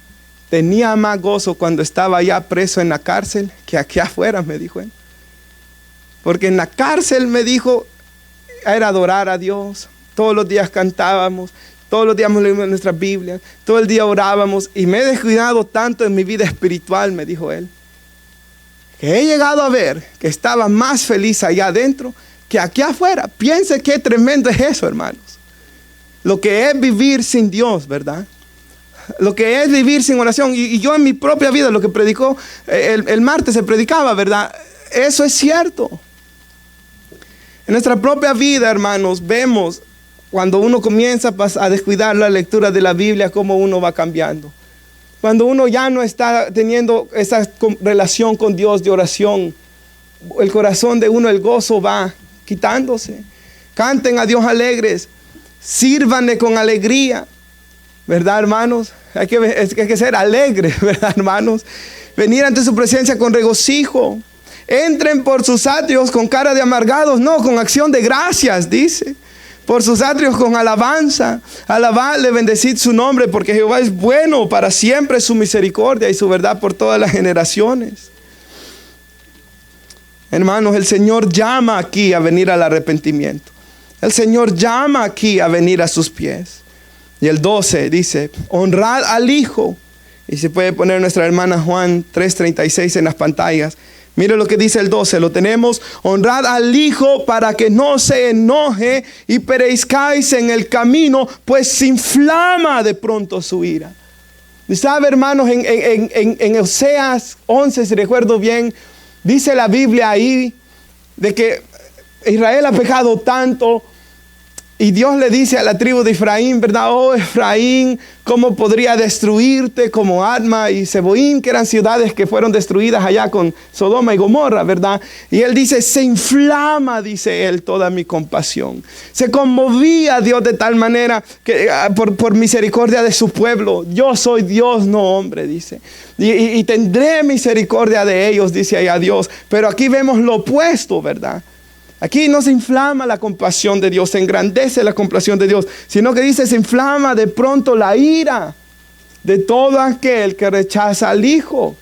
tenía más gozo cuando estaba allá preso en la cárcel que aquí afuera, me dijo él. Porque en la cárcel, me dijo, era adorar a Dios. Todos los días cantábamos, todos los días leíamos nuestras Biblias, todo el día orábamos y me he descuidado tanto en mi vida espiritual, me dijo él, que he llegado a ver que estaba más feliz allá adentro que aquí afuera. Piense qué tremendo es eso, hermanos. Lo que es vivir sin Dios, ¿verdad? Lo que es vivir sin oración. Y yo en mi propia vida, lo que predicó, el martes se predicaba, ¿verdad? Eso es cierto. En nuestra propia vida, hermanos, vemos cuando uno comienza a descuidar la lectura de la Biblia, cómo uno va cambiando. Cuando uno ya no está teniendo esa relación con Dios de oración, el corazón de uno, el gozo va quitándose. Canten a Dios alegres, sírvanle con alegría, ¿verdad, hermanos? Hay que ser alegres, ¿verdad, hermanos? Venir ante su presencia con regocijo. Entren por sus atrios con cara de amargados, no, con acción de gracias, dice. Por sus atrios con alabanza. Alabadle, bendecid su nombre, porque Jehová es bueno, para siempre su misericordia y su verdad por todas las generaciones. Hermanos, el Señor llama aquí a venir al arrepentimiento. El Señor llama aquí a venir a sus pies. Y el 12 dice, honrad al Hijo. Y se puede poner nuestra hermana Juan 3:36 en las pantallas. Mire lo que dice el 12, lo tenemos. Honrad al Hijo para que no se enoje y perezcáis en el camino, pues se inflama de pronto su ira. ¿Y sabe, hermanos, en Oseas 11, si recuerdo bien, dice la Biblia ahí de que Israel ha pecado tanto y Dios le dice a la tribu de Efraín, ¿verdad? Oh Efraín, ¿cómo podría destruirte como Adma y Seboín, que eran ciudades que fueron destruidas allá con Sodoma y Gomorra, ¿verdad? Y él dice, se inflama, dice él, toda mi compasión. Se conmovía Dios de tal manera que por misericordia de su pueblo. Yo soy Dios, no hombre, dice. Y tendré misericordia de ellos, dice allá Dios. Pero aquí vemos lo opuesto, ¿verdad? Aquí no se inflama la compasión de Dios, se engrandece la compasión de Dios, sino que dice, se inflama de pronto la ira de todo aquel que rechaza al Hijo.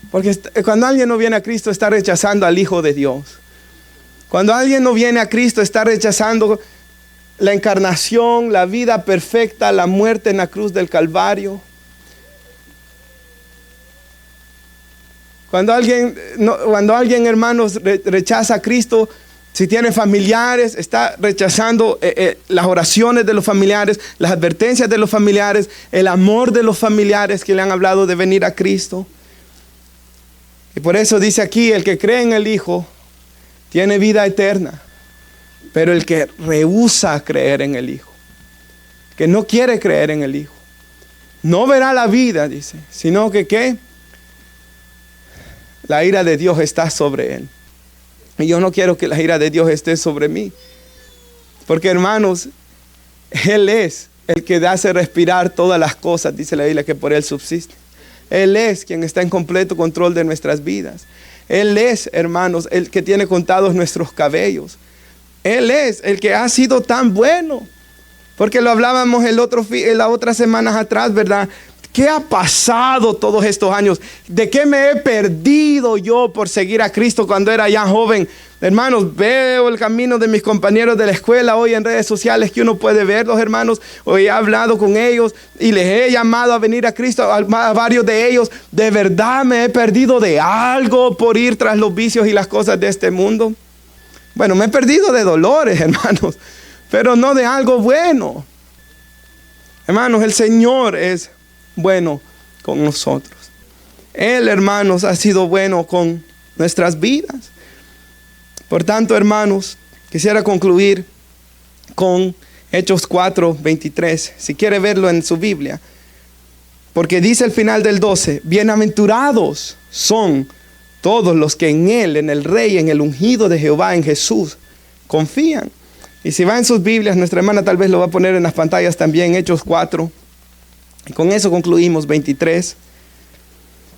Porque cuando alguien no viene a Cristo, está rechazando al Hijo de Dios. Cuando alguien no viene a Cristo, está rechazando la encarnación, la vida perfecta, la muerte en la cruz del Calvario. Cuando alguien, hermanos, rechaza a Cristo, si tiene familiares, está rechazando las oraciones de los familiares, las advertencias de los familiares, el amor de los familiares que le han hablado de venir a Cristo. Y por eso dice aquí, el que cree en el Hijo tiene vida eterna, pero el que rehúsa creer en el Hijo, que no quiere creer en el Hijo, no verá la vida, dice, sino que ¿qué? La ira de Dios está sobre él. Y yo no quiero que la ira de Dios esté sobre mí. Porque, hermanos, Él es el que hace respirar todas las cosas, dice la Biblia, que por Él subsisten. Él es quien está en completo control de nuestras vidas. Él es, hermanos, el que tiene contados nuestros cabellos. Él es el que ha sido tan bueno. Porque lo hablábamos la otra semanas atrás, ¿verdad? ¿Qué ha pasado todos estos años? ¿De qué me he perdido yo por seguir a Cristo cuando era ya joven? Hermanos, veo el camino de mis compañeros de la escuela hoy en redes sociales que uno puede verlos, hermanos. Hoy he hablado con ellos y les he llamado a venir a Cristo a varios de ellos. De verdad me he perdido de algo por ir tras los vicios y las cosas de este mundo. Bueno, me he perdido de dolores, hermanos, pero no de algo bueno. Hermanos, el Señor es bueno con nosotros. Él, hermanos, ha sido bueno con nuestras vidas. Por tanto, hermanos, quisiera concluir con Hechos 4:23. Si quiere verlo en su Biblia. Porque dice al final del 12, bienaventurados son todos los que en Él, en el Rey, en el ungido de Jehová, en Jesús, confían. Y si va en sus Biblias, nuestra hermana tal vez lo va a poner en las pantallas también, Hechos 4. Y con eso concluimos 23.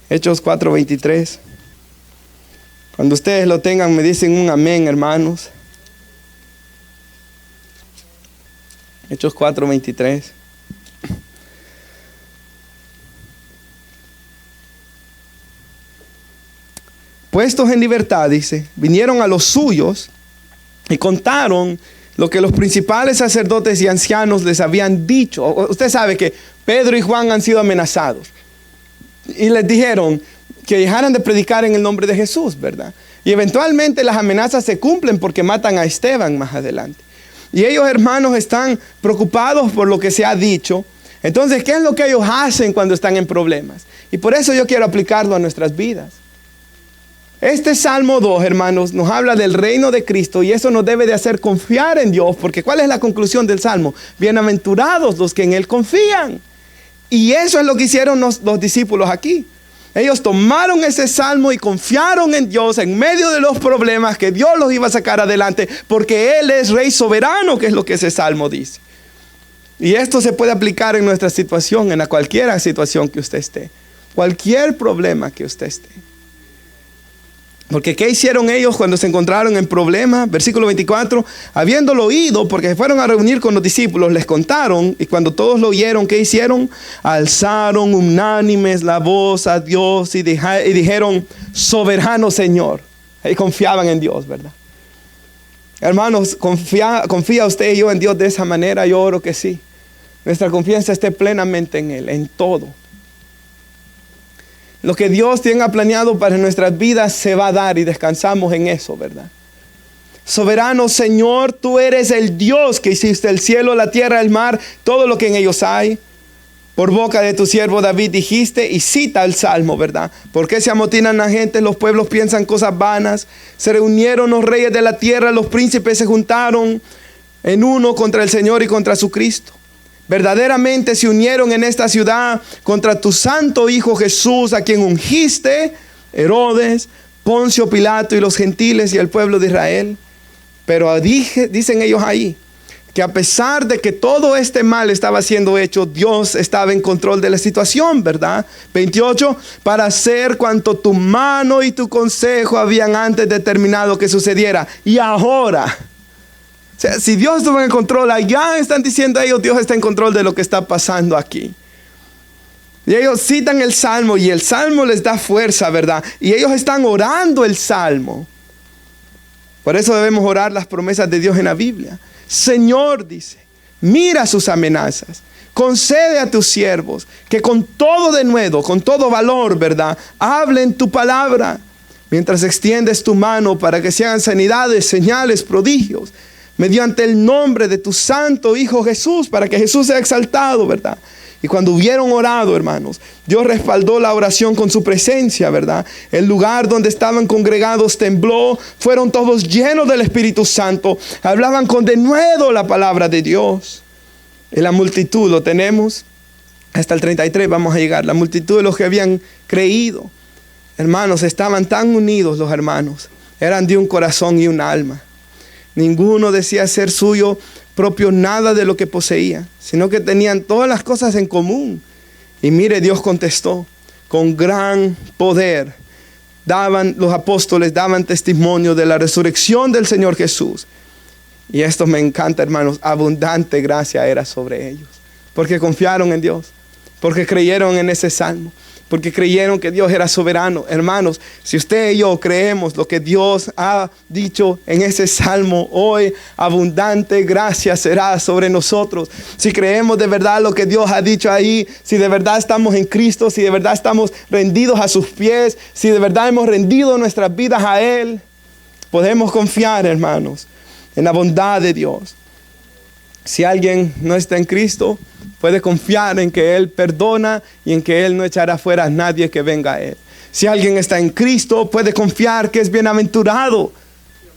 Hechos 4:23. Cuando ustedes lo tengan, me dicen un amén, hermanos. Hechos 4:23. Puestos en libertad, dice, vinieron a los suyos y contaron lo que los principales sacerdotes y ancianos les habían dicho. Usted sabe que Pedro y Juan han sido amenazados. Y les dijeron que dejaran de predicar en el nombre de Jesús, ¿verdad? Y eventualmente las amenazas se cumplen porque matan a Esteban más adelante. Y ellos, hermanos, están preocupados por lo que se ha dicho. Entonces, ¿qué es lo que ellos hacen cuando están en problemas? Y por eso yo quiero aplicarlo a nuestras vidas. Este Salmo 2, hermanos, nos habla del reino de Cristo y eso nos debe de hacer confiar en Dios, porque ¿cuál es la conclusión del Salmo? Bienaventurados los que en Él confían. Y eso es lo que hicieron los discípulos aquí. Ellos tomaron ese Salmo y confiaron en Dios en medio de los problemas, que Dios los iba a sacar adelante, porque Él es Rey soberano, que es lo que ese Salmo dice. Y esto se puede aplicar en nuestra situación, en cualquier situación que usted esté, cualquier problema que usted esté. Porque ¿qué hicieron ellos cuando se encontraron en problemas? Versículo 24, habiéndolo oído, porque se fueron a reunir con los discípulos, les contaron, y cuando todos lo oyeron, ¿qué hicieron? Alzaron unánimes la voz a Dios y dijeron, soberano Señor. Y confiaban en Dios, ¿verdad? Hermanos, ¿confía usted y yo en Dios de esa manera? Yo oro que sí. Nuestra confianza esté plenamente en Él, en todo. Lo que Dios tenga planeado para nuestras vidas se va a dar y descansamos en eso, ¿verdad? Soberano Señor, tú eres el Dios que hiciste el cielo, la tierra, el mar, todo lo que en ellos hay. Por boca de tu siervo David dijiste, y cita el Salmo, ¿verdad? ¿Por qué se amotinan la gente? Los pueblos piensan cosas vanas. Se reunieron los reyes de la tierra, los príncipes se juntaron en uno contra el Señor y contra su Cristo. Verdaderamente se unieron en esta ciudad contra tu santo Hijo Jesús, a quien ungiste, Herodes, Poncio Pilato y los gentiles y el pueblo de Israel. Pero dicen ellos ahí, que a pesar de que todo este mal estaba siendo hecho, Dios estaba en control de la situación, ¿verdad? 28, para hacer cuanto tu mano y tu consejo habían antes determinado que sucediera. Y ahora, o sea, si Dios estuvo en control, allá están diciendo ellos, Dios está en control de lo que está pasando aquí. Y ellos citan el Salmo y el Salmo les da fuerza, ¿verdad? Y ellos están orando el Salmo. Por eso debemos orar las promesas de Dios en la Biblia. Señor, dice, mira sus amenazas, concede a tus siervos que con todo denuedo, con todo valor, ¿verdad? Hablen tu palabra, mientras extiendes tu mano para que se hagan sanidades, señales, prodigios, mediante el nombre de tu santo Hijo Jesús, para que Jesús sea exaltado, ¿verdad? Y cuando hubieron orado, hermanos, Dios respaldó la oración con su presencia, ¿verdad? El lugar donde estaban congregados tembló, fueron todos llenos del Espíritu Santo, hablaban con denuedo la palabra de Dios. Y la multitud, lo tenemos, hasta el 33 vamos a llegar, la multitud de los que habían creído, hermanos, estaban tan unidos los hermanos, eran de un corazón y un alma. Ninguno decía ser suyo propio nada de lo que poseía, sino que tenían todas las cosas en común. Y mire, Dios contestó, con gran poder los apóstoles daban testimonio de la resurrección del Señor Jesús. Y esto me encanta, hermanos, abundante gracia era sobre ellos, porque confiaron en Dios, porque creyeron en ese salmo, porque creyeron que Dios era soberano. Hermanos, si usted y yo creemos lo que Dios ha dicho en ese salmo, hoy abundante gracia será sobre nosotros. Si creemos de verdad lo que Dios ha dicho ahí, si de verdad estamos en Cristo, si de verdad estamos rendidos a sus pies, si de verdad hemos rendido nuestras vidas a Él, podemos confiar, hermanos, en la bondad de Dios. Si alguien no está en Cristo, puede confiar en que Él perdona y en que Él no echará fuera a nadie que venga a Él. Si alguien está en Cristo, puede confiar que es bienaventurado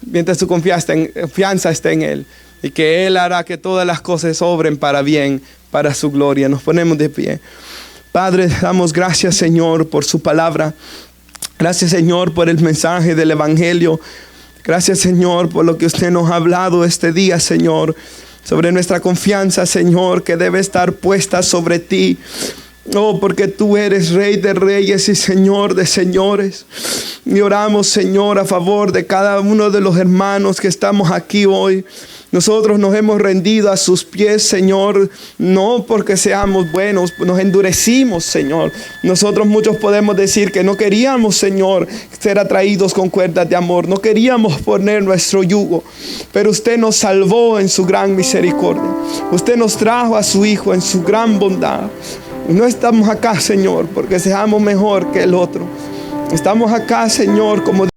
mientras su confianza esté en Él, y que Él hará que todas las cosas obren para bien, para su gloria. Nos ponemos de pie. Padre, damos gracias, Señor, por su palabra. Gracias, Señor, por el mensaje del Evangelio. Gracias, Señor, por lo que usted nos ha hablado este día, Señor, sobre nuestra confianza, Señor, que debe estar puesta sobre ti. Oh, porque tú eres Rey de reyes y Señor de señores. Y oramos, Señor, a favor de cada uno de los hermanos que estamos aquí hoy. Nosotros nos hemos rendido a sus pies, Señor, no porque seamos buenos, nos endurecimos, Señor. Nosotros muchos podemos decir que no queríamos, Señor, ser atraídos con cuerdas de amor, no queríamos poner nuestro yugo, pero usted nos salvó en su gran misericordia. Usted nos trajo a su Hijo en su gran bondad. No estamos acá, Señor, porque seamos mejor que el otro. Estamos acá, Señor, como